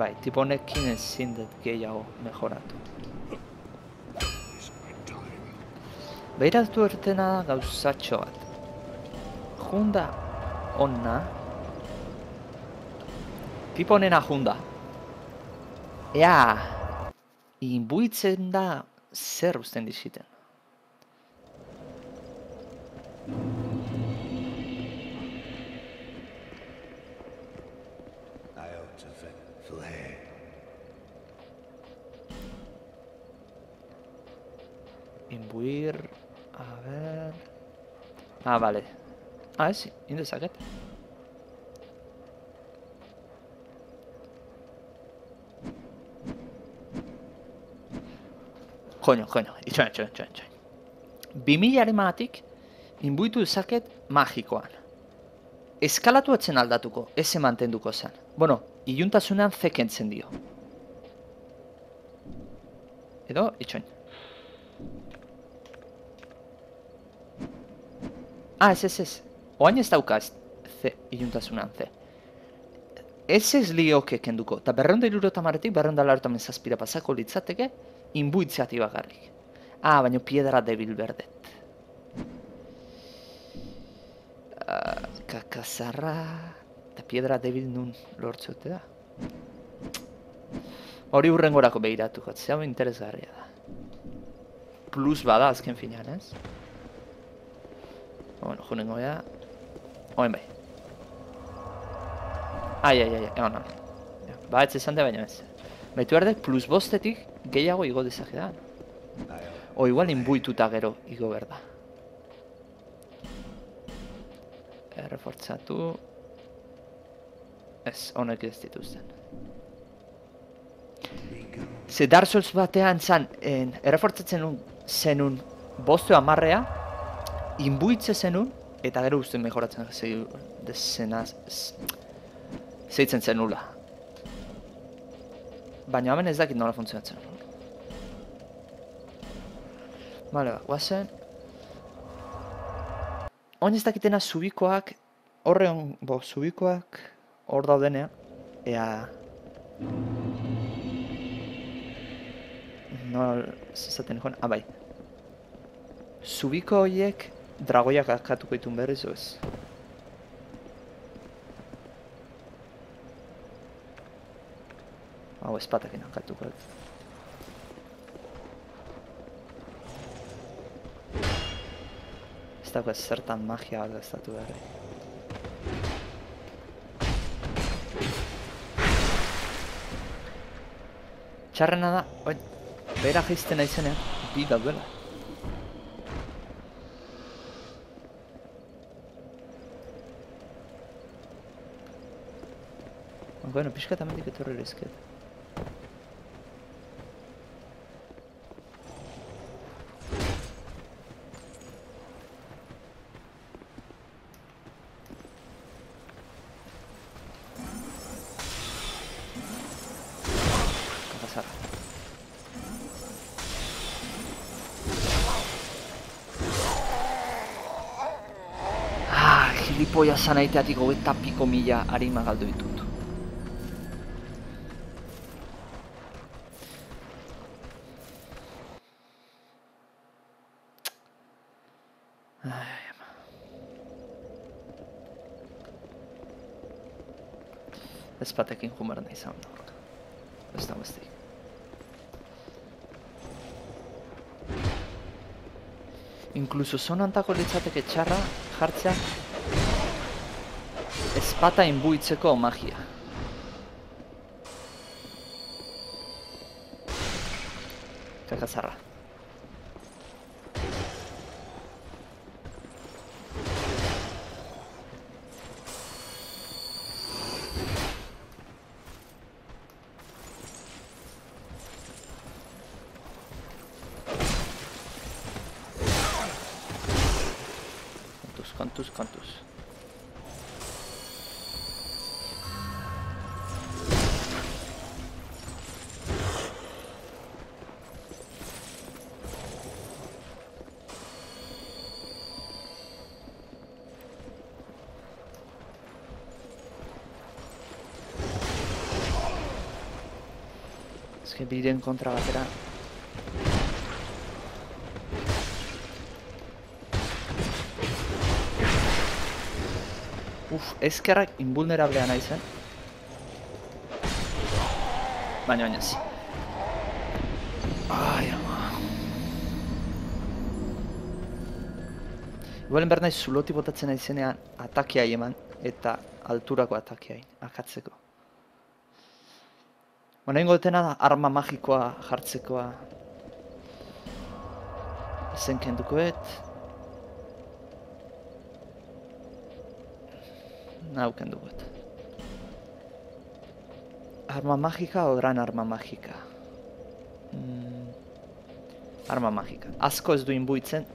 Bai, tipo honekin ezin dut gehiago mejoratu. Behiratu ertena da gauzatxo bat. Junda onna. Tipo honena junda. Ea, inbuitzen da zer usten diziten. Imbuir, a ver... Ah, vale. Ah, ez, indezaket. Joño, itxoin. 2000 maatik, inbuitu dezaket magikoan. Eskalatu etzen aldatuko, ez mantenduko zen. Bueno, iluntasunean zekentzen dio. Edo, itxoin. Ah, ez. Oain ez daukaz, iluntasunean, ze. Ez lioke kenduko, eta 270 287 pasako litzateke, inbuitzeati bakarrik. Ah, baina piedra debil berdet. Kakazarra... Eta piedra debil nun lortzeute da. Hori hurrengorako behiratu jatzea, hau interesgarria da. Plus bada azken finean, ez? Bueno, junengo bea... Oen bai. Ai, egon. Ba, ez esan de baina ez. Baitu erdek plus bostetik gehiago igo dezakedan. O igual inbuituta gero igo berda. Errefortzatu... Ez, honek ez dituzten. Ze Dark Souls batean zan, errefortzatzen zenun bostu amarrea, inbuitze zenun, eta gero uste mejoratzen zeitzen zenula. Baina hemen ez dakit nola funtzionatzen. Bale, guazen. Oin ez dakitena zubikoak, zubikoak hor daudenea, ea... Nola zezaten joan, bai. Zubiko horiek dragoiak akatuko ditun berriz, ez? Hau espatakin akatuko dut. Ez dago ez zertan magia bat gaztatu berri. Txarrena da, bera jaizten naizenean, bi daudela. Bueno, pixka eta mendik etorri rizket. Gilipoia zanaiteatik 20.000 harima galdu ditut. Ez batekin jumar nahi izan da. Ez da bestik. Inkluso zonantako litzateke txarra jartzea ezpata inbuitzeko magia. Kakazarra. Kontuz. que biren kontra batera. Ezkerrak invulnerablea nahi zen. Baina ez. Ai, ama. Igualen behar nahi zuloti botatzen nahi zenean atakeai eman eta alturako atakeai, akatzeko. Horengo dutena da arma magikoa jartzekoa. Zen kendukoet. Nau kendukoet. Arma magika o gran arma magika? Arma magika. Asko ez du inbuitzen.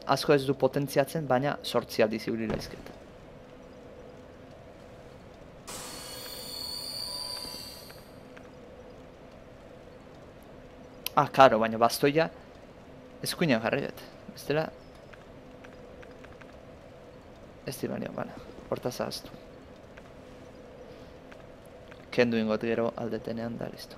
Asko ez du potentziatzen, baina 8 aldiz ibili daizket. Karo, baina bastoia eskuinean jarri dut. Ez dela... Ez di baina, bana. Hortaz ahaztu. Kendu ingot gero aldetenean da, listo.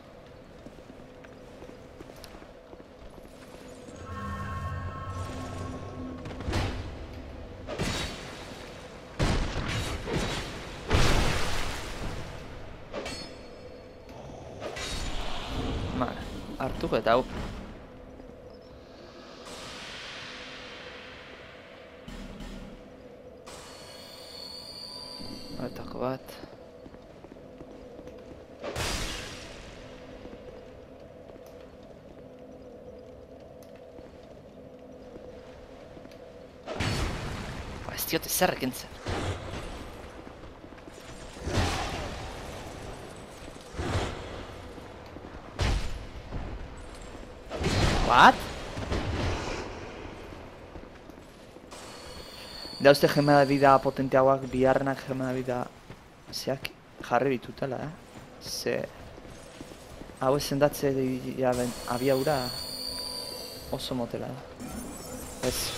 Hartuko eta hau. Horretako bat. Ez diote zer ekintzen. What? Da uste gema da vida potenteagoak biharrenak gema da vida zeak jarri bitutela, Ze... Hau esendatze abiaura oso motela da. Ez.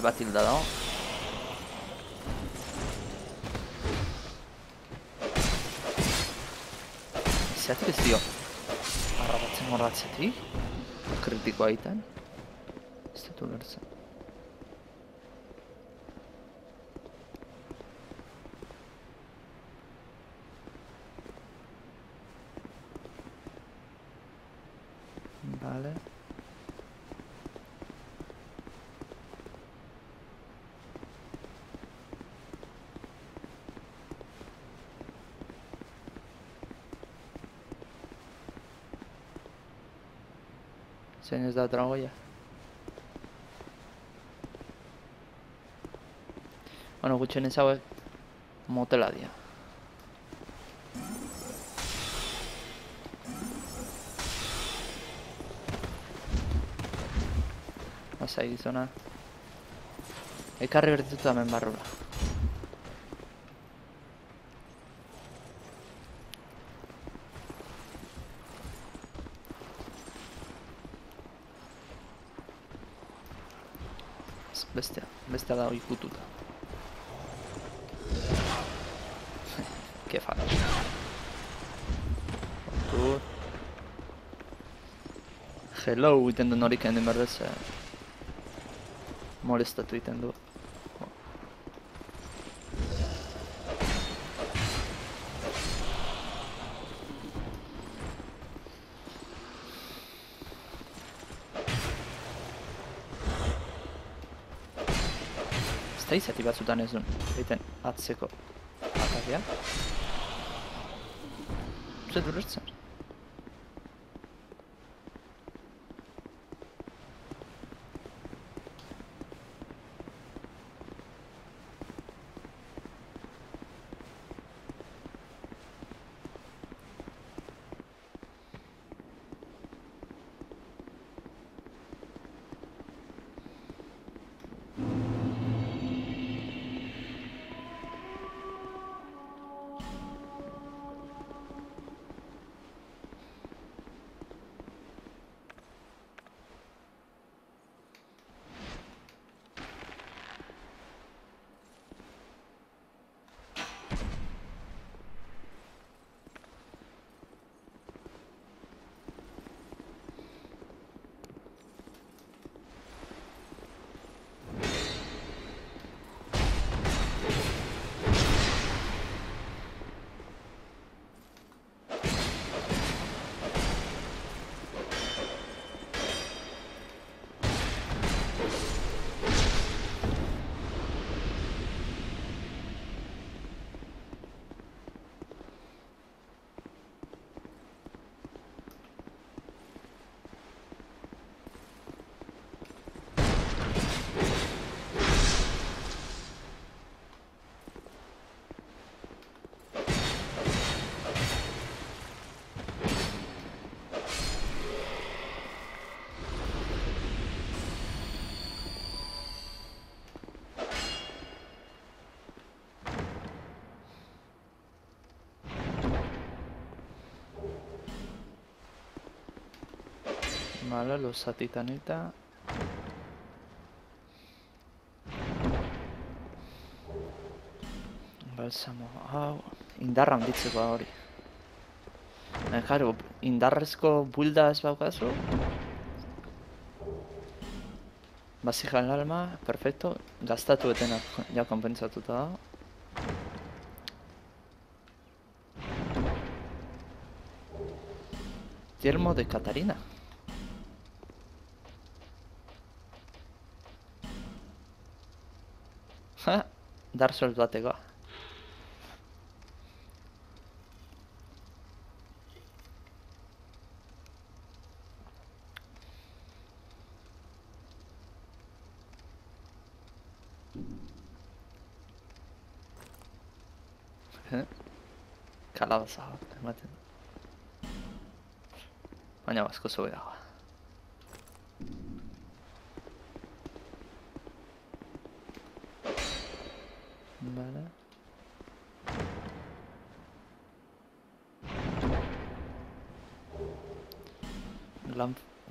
Bat hilda dago. Zeatik ez dio arrabatzen horratzetik kritikoa egiten. Ez dut ulertzen. Vale. Zein ez da dragoia. Bueno, gutxen ez hauek motela dira. Lasai gizona. Ekarri bertituta hemen barrura. Bestea dago ikututa. Ke fala. Hello, iten du norik handin berdez. Molestatu iten du. Izati batzutan ez duen, egiten atzeko atakea. Zer dulertzen? Vale, losa titanita. Balsamo, hau, indarra handitzeko hori. Jaro, indarrezko builda ez baukazu. Basijan alma, perfecto. Gastatu etenak ja konpentsatuta da. Yermo de Catarina. Ha, Dark Souls batekoa. Kalabaza bat, ematen. Baina asko zobeagoa. Vale.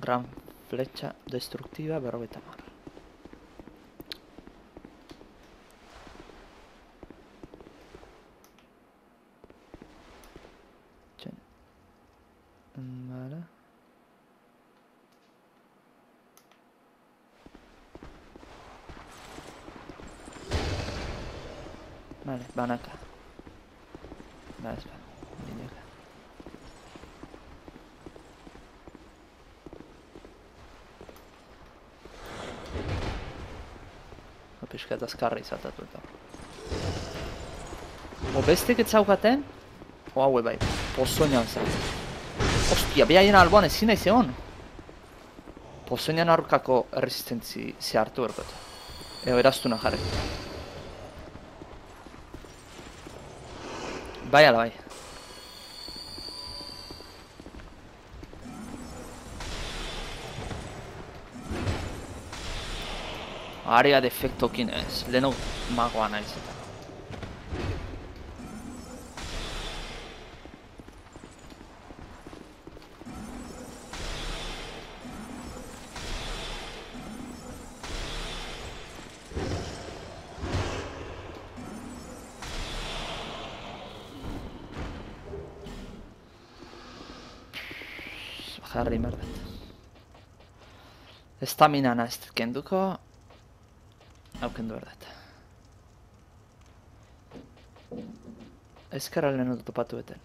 Gran flecha destructiva, 50. Vale. Vale, banaka. Vale, espera. Lineka. Piskat azkarra izatatu eta. Bestek ez zaukaten? Haue bai, pozoinan zen. Ostia, behaien alboan ezin naiz egon. Pozoinan aurkako resistentzi zehartu erkot. Ego eraztuna jarri. Bai ala bai. Area defektokin ez, leheno magoa naiz eta. Jarri merdet. Estamina naiz kenduko. Hau kendu erdet. Ezkerra lehen dut topatu eten.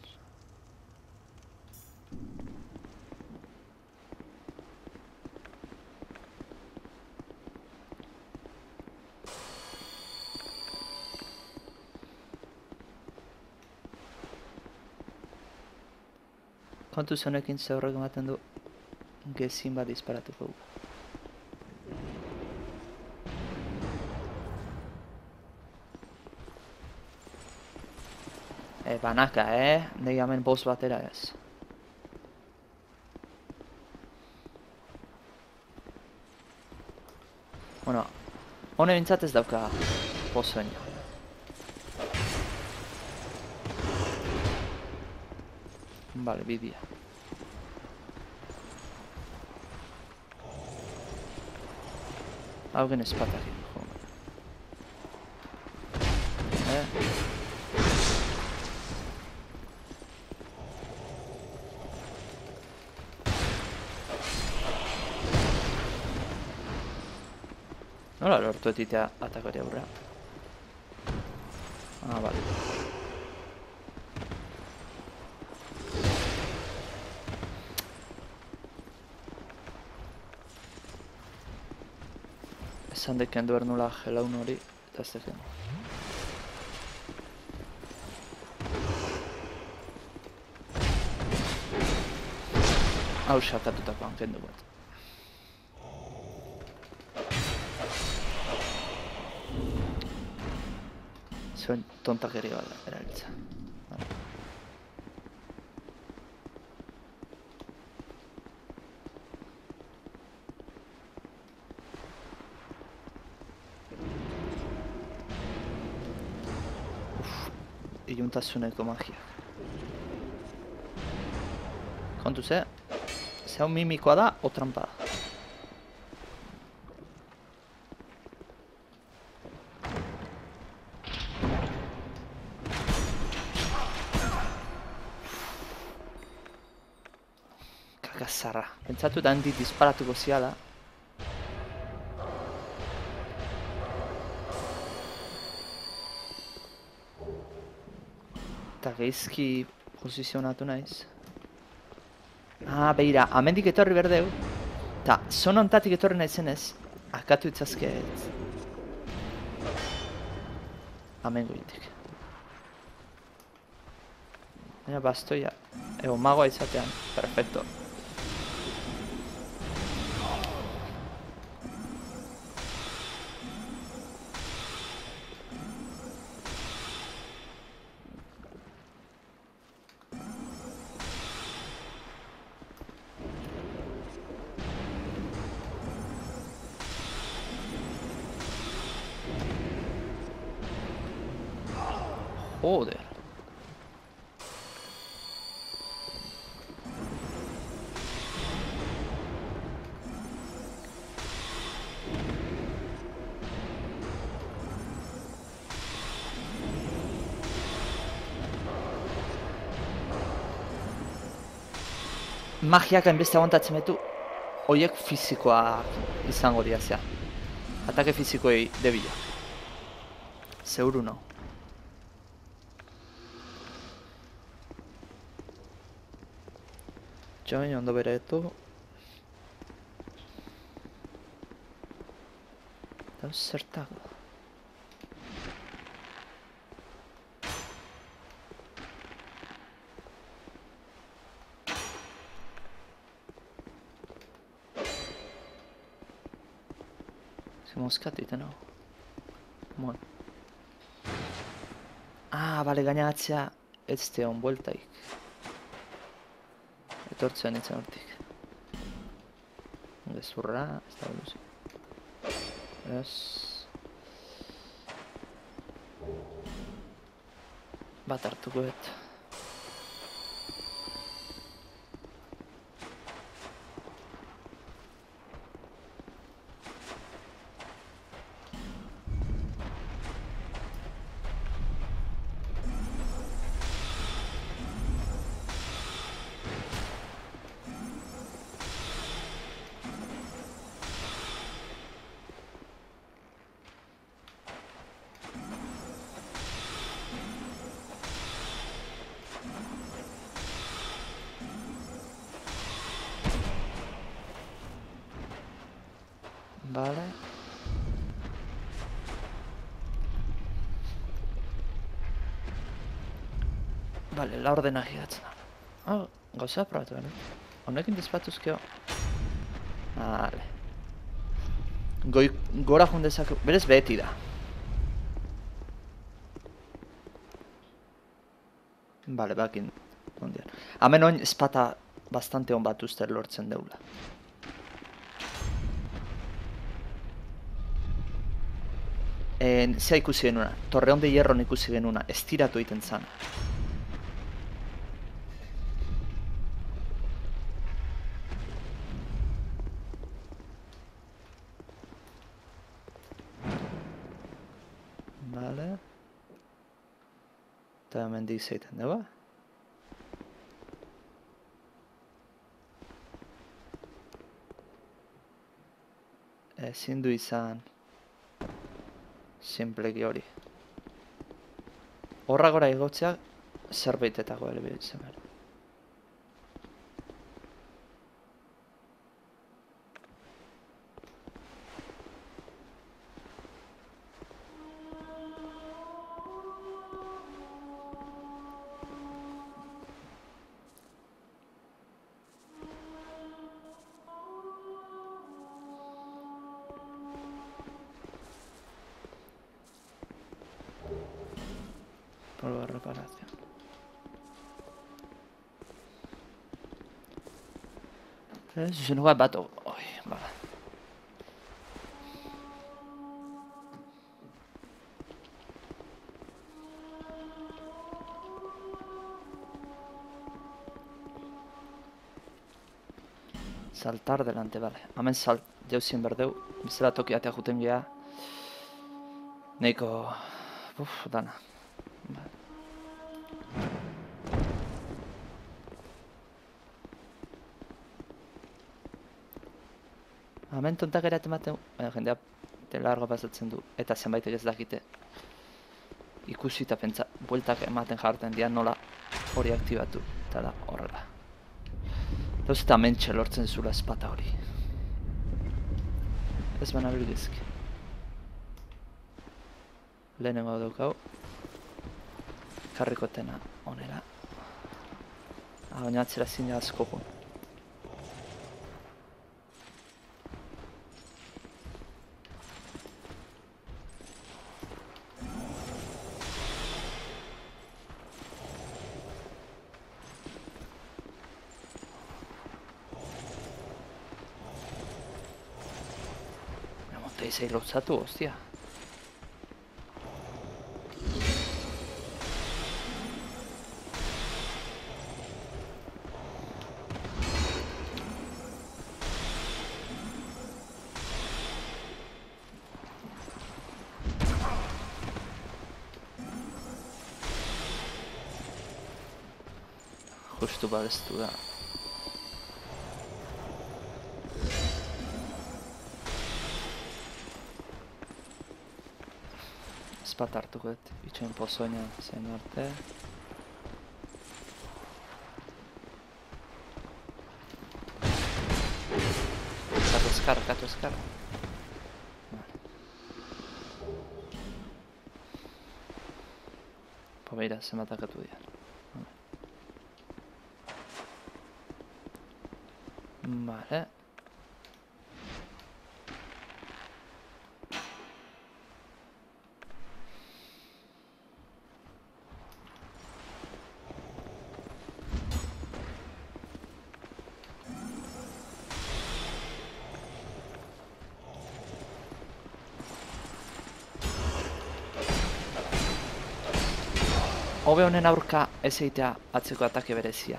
Kontuz honekin ze horrek ematen du gezin bat disparatuko. Banaka, Negi hemen boss batera ez. Bueno, hone bintzat ez dauka pozoina. Vale, bidea. Haugen espatakin, jo. Nola lortu etitea atakori aurrea? Ah, vale. Esan deken duer nula gelaun hori, eta ez deken. Hau sakatutakoan kendu bat. Zuen tontakeri bat erabiltza. Iluntasuneko magia. Kontu ze, Zeu mimikoa da, o trampa da. Kakazarra. Pentsatu da handi disparatuko ziala. Eta geizki posizionatu naiz. Ah, behira, amendik etorri berdeu. Ta, zona ontatik etorri naizenez, akatu itzazket. Amen goitik. Baina bastoia, magoa izatean, perfecto. Joder. Magiak hainbeste aguantatzen betu, horiek fizikoak izango dira zea. Atake fizikoei debila. Zeuru no. Join ondo beretu. Dauz zertago. Moskatu iten hau. Bueno. Ah, bale, gainatzea ez teon bueltaik. Etortzen itzen hortik. Gezurra, ez da boluzi. Ez. Bat hartuko et. Vale. Vale, la ordena gidatzen. Oh, gauza probatu gano. Honekin dizpatuzkeo. Vale. Gora jundezak, berez beti da. Vale, bakin. Ondian. Hemen oin espata bastante on bat uste lortzen deula. Zea ikusi genuna, Torreon de Hierron ikusi genuna, estiratu egiten zan. Vale. Eta hemen dizeiten dugu. Ezin du izan simpleki hori. Horra gora igotzea zerbaitetako elebitzen behar. Polvo de reparación. Je ne vois pas bateau. Oui, voilà. Saltar delante, bale. Hemen jauzien berdeu. Bezala toki atea juten geha. Neiko... dana. Vale. Hemen tontak ere ematen... jendea largo pasatzen du. Eta zenbaitek ez dakite. Ikusi eta pentsa, bueltak ematen jarten dian nola hori aktibatu. Eta da horrela. Dauz eta mentxe lortzen zula espata hori. Ez baina bilgizki. Lehenengo daukau. Karrikotena onera. Baina atzera zine asko gu. Izai lotzatu, hostia. Justu babestu da. Bat hartuko dut, itxoen pozoina zen arte. Katu eskar. Beira, zenbat akatu dira. Vale. Hobe honen aurka ez egitea atzeko atake berezia.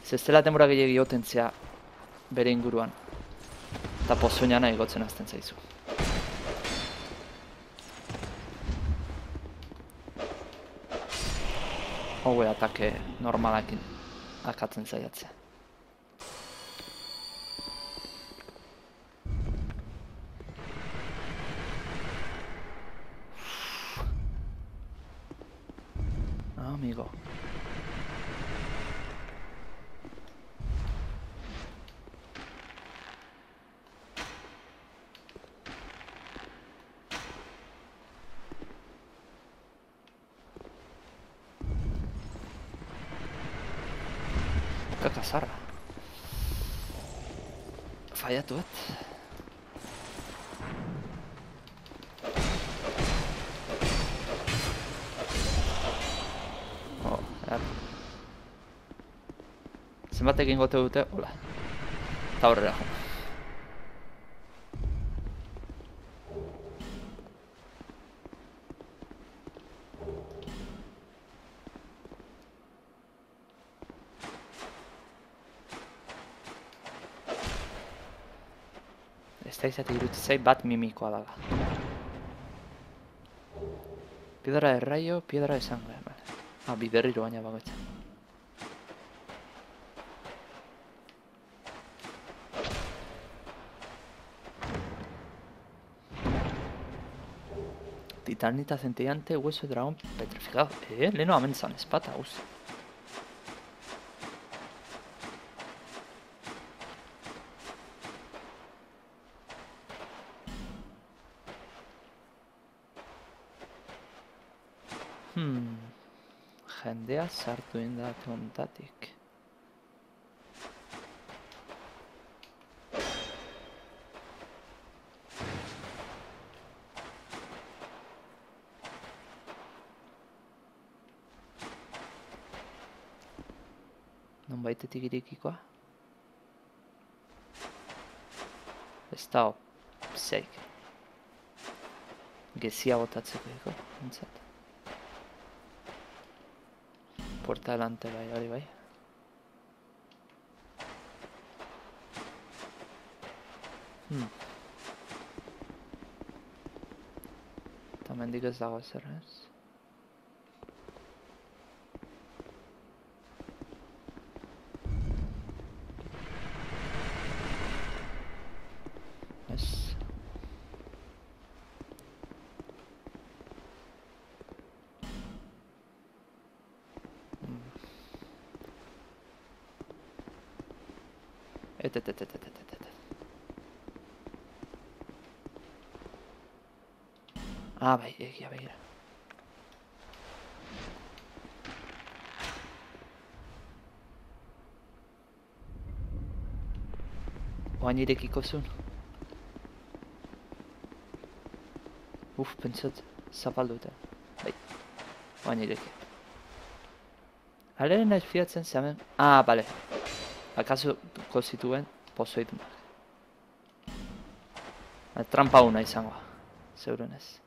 Zestela denbora gehiagi otentzea bere inguruan. Eta pozoinana igotzen azten zaizu. Hobe atake normalakin akatzen zaiatzea. Amigo. Kakasarra. Faiatu bat. Zenbatekin gote dute, hola. Eta horrela. Ez da izatik irutzei bat mimikoa daga. Piedra de rayo, piedra de sangre. Biderriro baina bagoetzen. Titanita centellante, hueso de dragón petrificado. Leno hemen zan espata, guz. Jendea sartu indate ontatik. Non baitetik irekikoa? Ez da zeik. Gezia botatzeko eko, entzat. Puerta delante bai, hori bai. Eta mendik ez dago ezer, ez? Ez. Et. Ah, bai, egia begira. Oain irekiko zuen. Pentsat, zapaldu eta. Bai, oain ireki. Haleren naiz fiatzen zemen. Ah, bale. Akaso zituen pozoitunak. Trampa una izango. Zeurenez.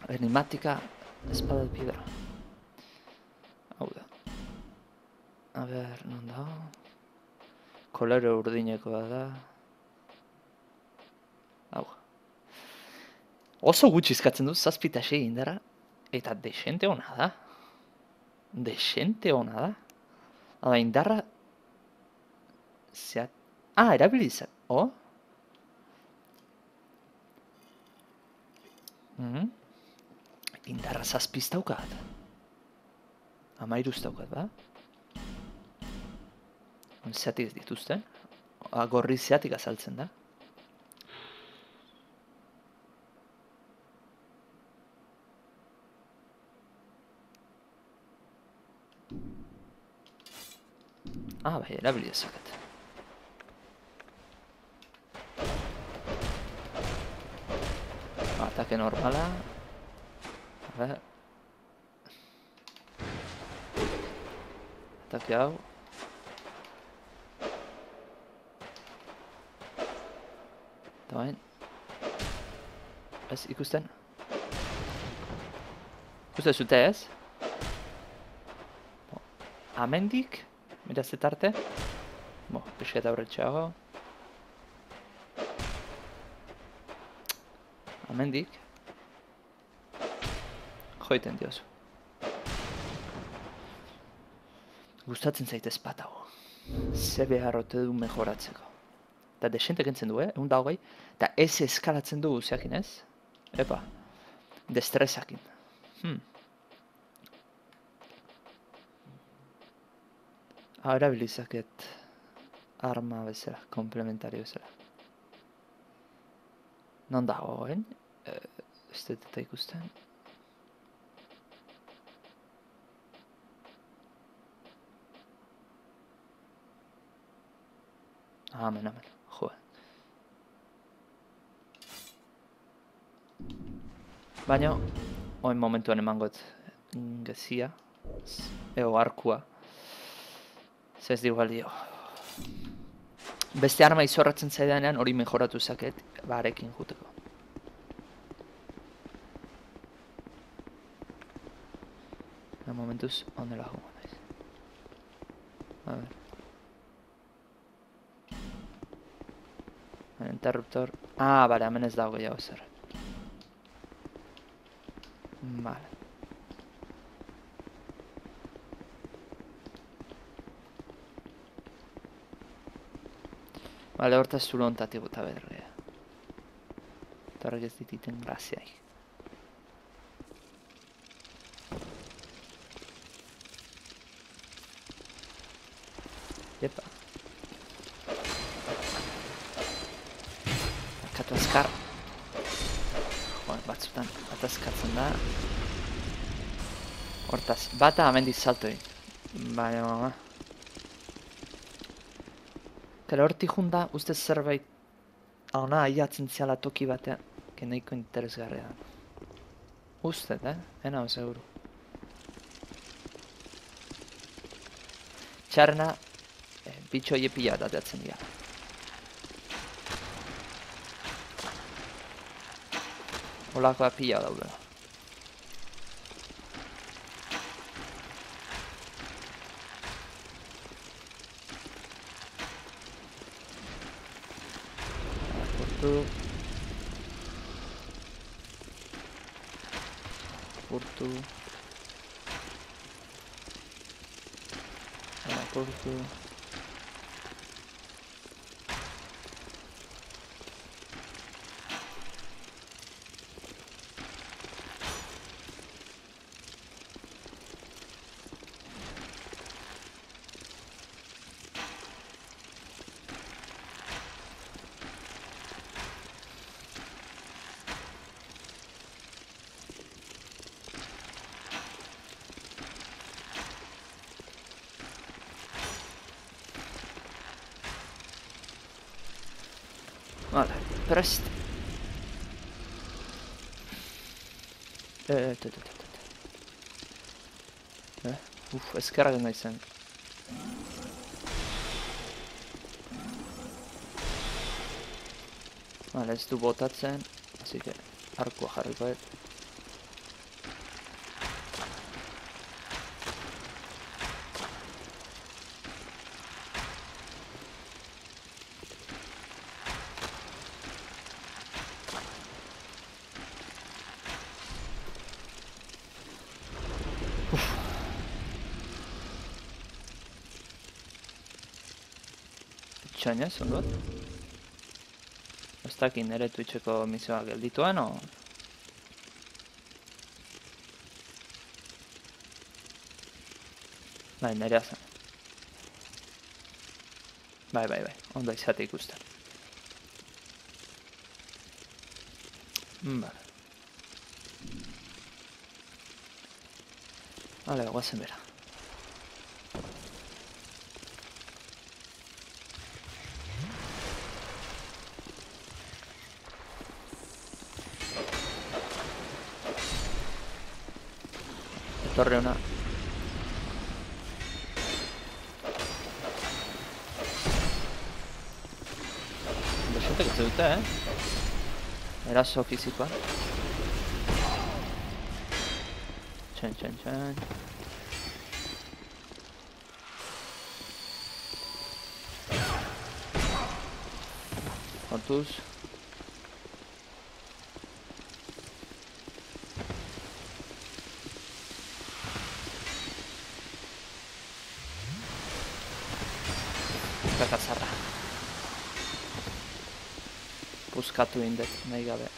Enigmática espada de piedra. Hau da. A ber, non da? Kolore urdinekoa da. Hau. Oso gutxi izkatzen du, 7-6 indarra. Eta desente ona da. Desente ona da. Hala, indarra... Zeat... Ah, erabilizak. Oh? Indarra 7 daukat. 13 daukat, ba? Zeatik ez dituzten. Gorri zeatik azaltzen da. Ah, bai, erabili dezaket. Atake normala. A ber. Atake hau. Eta bain. Ez, ikusten. Ikusten zute ez? Amendik. Mira zetarte. Pixketa horretxeago. Amendik. Joiten diozu. Gustatzen zaitez patago. Ze beharrote du mejoratzeko. Eta desente kentzen du, egun da hogei. Eta ez eskalatzen du guziakin ez. Epa. Destresakin. Erabilizaket arma bezala, komplementario bezala. Non dago goen? Ez dut eta ikusten. Amen, joe. Baina, oin momentuan emangot gezia, ego arkua. Ez digu galdio. Beste arma izorratzen zaidanean hori mejoratu zaket, barekin juteko. Momentuz, ondela jugu naiz. A ver. Interruptor. Ah, bale, hemen ez dago gehiago zer. Bale. Bale, hortaz zuro ontatik guta bergea. Eta horrek ez dititen graziai. Epa. Akatu azkar. Batzutan atazkatzen da. Hortaz, bata amendik salto egin. Baina... Kale hortik junda, ustez zerbait hona aiatzen ziala toki batean, keneiko interesgarria da. Usted, ena hau seguru. Txarrena, bitxo pila bat ateatzen dira. Olakoa pila daudela. Apurtu. Apurtu. Apurtu. Vale, prest. Ezkerrak nahi zen. Vale, ez du botatzen, así que arkua jarriko dut. Itxain ez, ondot? Ez dakit nire Twitcheko misioa geldituen, o... Bai, nirea zen. Bai, ondo izate ikusten. Vale. Vale, guazen bera. Etorri hona. Besotek ez dute, Eraso fizikoa. Txan. Kontuz. Kakatzarra. Puskatu indet, nahi gabe.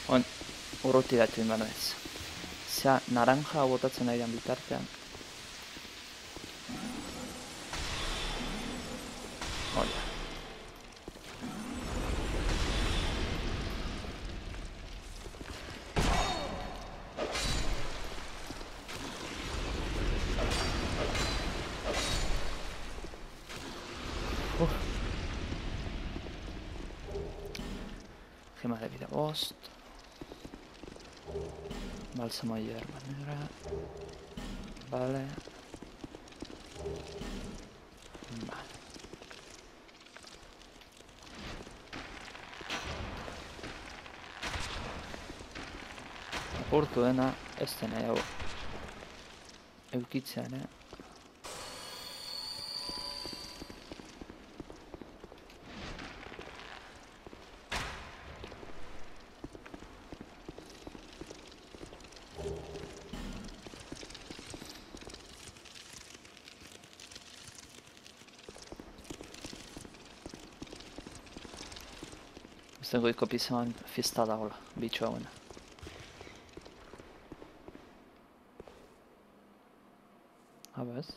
Oen, urruti datu inbano ez. Zea, naranja botatzen nahi dan bitartean. Hola. Gema de vida bost. Bálsamo de hierba negra. Vale. Vale. Apurtu dena, ez dena jau eukitzean, Ez den goiko pisoan fiesta dagoela, bitxo hauena. Habez.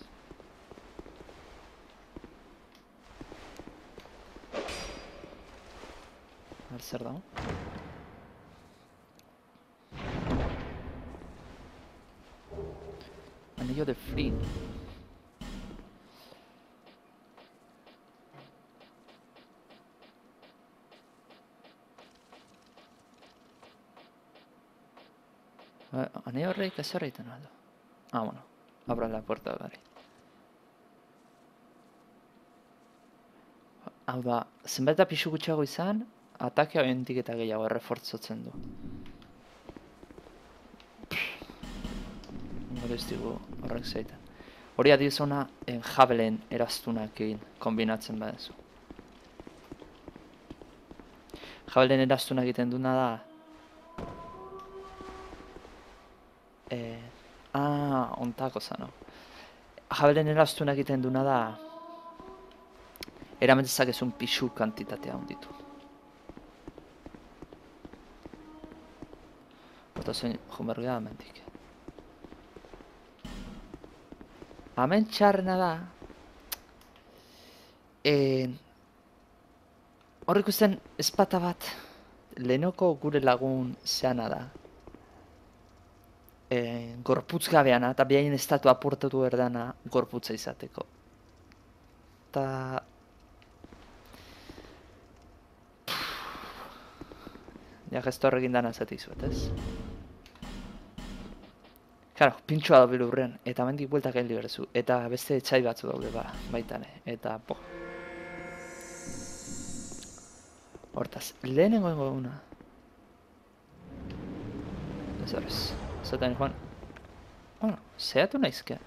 Zer dago? Anillo de Flynn. Anillo horreik ez horreiten aldo. Ah, bueno. Abra la puerta gari. Hau da, zenbait da pixu gutxiago izan, atakea bentik eta gehiago errefortzotzen du. Gero ez digu horrek zaiten. Hori adiz ona jabelen eraztunak egin, kombinatzen badezu. Jabelen erastuna egiten duna da... ontako zano. Jabelen erastuna egiten duna da... Eramen dezakezun pixu kantitatea honditu. Eta zen junbergia amendik. Hemen txarrena da... Hor ikusten ezpata bat, lehenoko gure lagun zeana da. Gorputz gabeana, eta behain estatu aportatu erdana gorputza izateko. Eta... Ja, gesto horrekin dana zati izuet, ez? Claro, pintxoa da bilurrean, eta mendik bueltak egin liberzu. Eta beste etxai batzu daude baitane, eta po. Hortaz, lehenengo eguna. Ez horrez, zaten joan. Bueno, zehatu nahizke.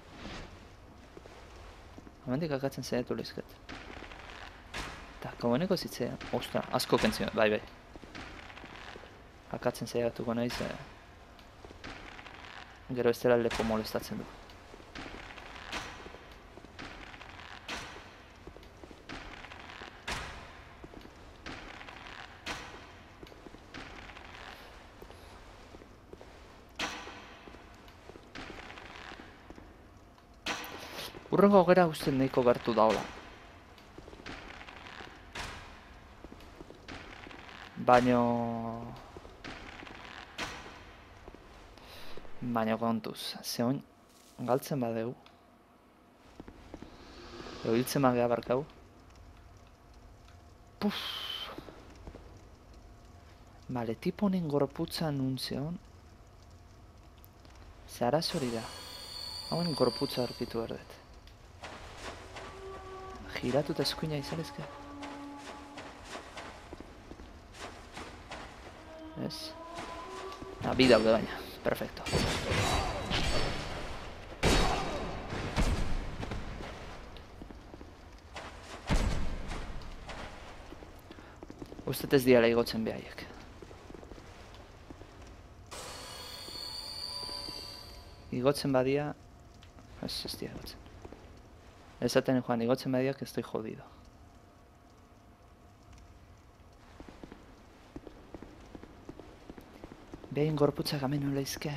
Hemendik akatzen zehatu lehizket. Eta, komuneko zitzea. Ostra, asko kentzio, bai. Akatzen zehatuko nahiz. Gero ez dela lepo molestatzen du. Urrengo gera guztien nahiko gertu daola. Baina kontuz, zehon galtzen badeu. Ego hiltzen bagea barkau. Puf! Bale, tiponen gorputza nuntzeon. Ze arazori da. Hauen gorputza aurkitu erdet. Giratu eta eskuina izan ezke. Ez? Bi daude baina, perfecto. Ustet ez diala igotzen behaiek. Igotzen badia... Ez dia igotzen. Esaten joan, igotzen badiak estoy jodido. Behin gorputzak amenu lehizke.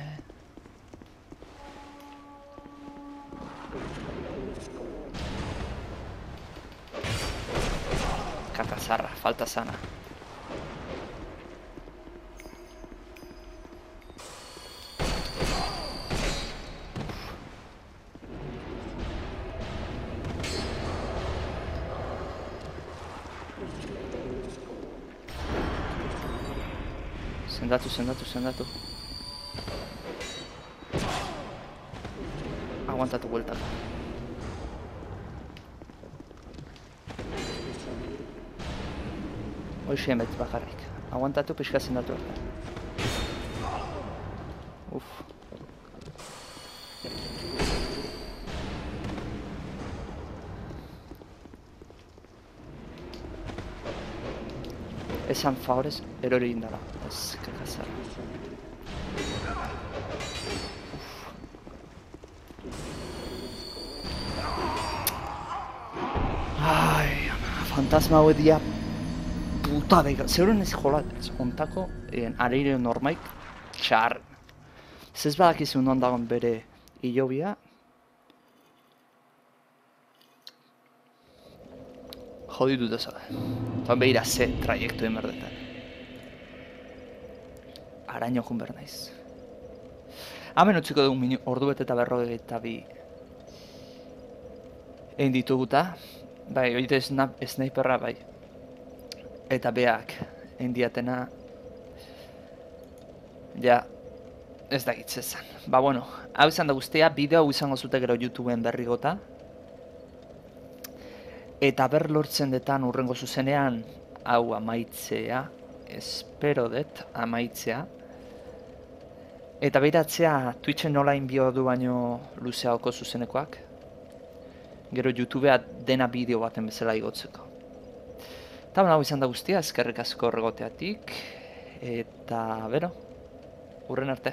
Kakazarra, falta sana. Sendatu. Aguantatu bueltaka. Hoxe emet bakarrik. Aguantatu pixka sendatu arte. Esan favorez erori indala. Ez kakazarra. Ai, fantasma hau edia puta dega. Zeuren ez jola, ontako areire normaik txar. Ez badakizu non dagoen bere hilobia. Joditu da zara. Eta behira ze traiektu emerdetan. Araño jun behar naiz. Hemen utziko dugu ordu bete eta 42 egin dituguta. Bai, oite sniperra bai. Eta beak egin diatena. Ja, ez da gitzezan. Ba, bueno, hau izan da guztia, bideo hau izango zute gero YouTubeen berrigota. Eta ber lortzen detan urrengo zuzenean, hau amaitzea, espero dut amaitzea. Eta behiratzea Twitchen online bio du baino luzeaoko zuzenekoak. Gero YouTubea dena bideo baten bezala igotzeko. Eta hau izan da guztia, eskerrik asko horregoteatik, eta bero, hurren arte.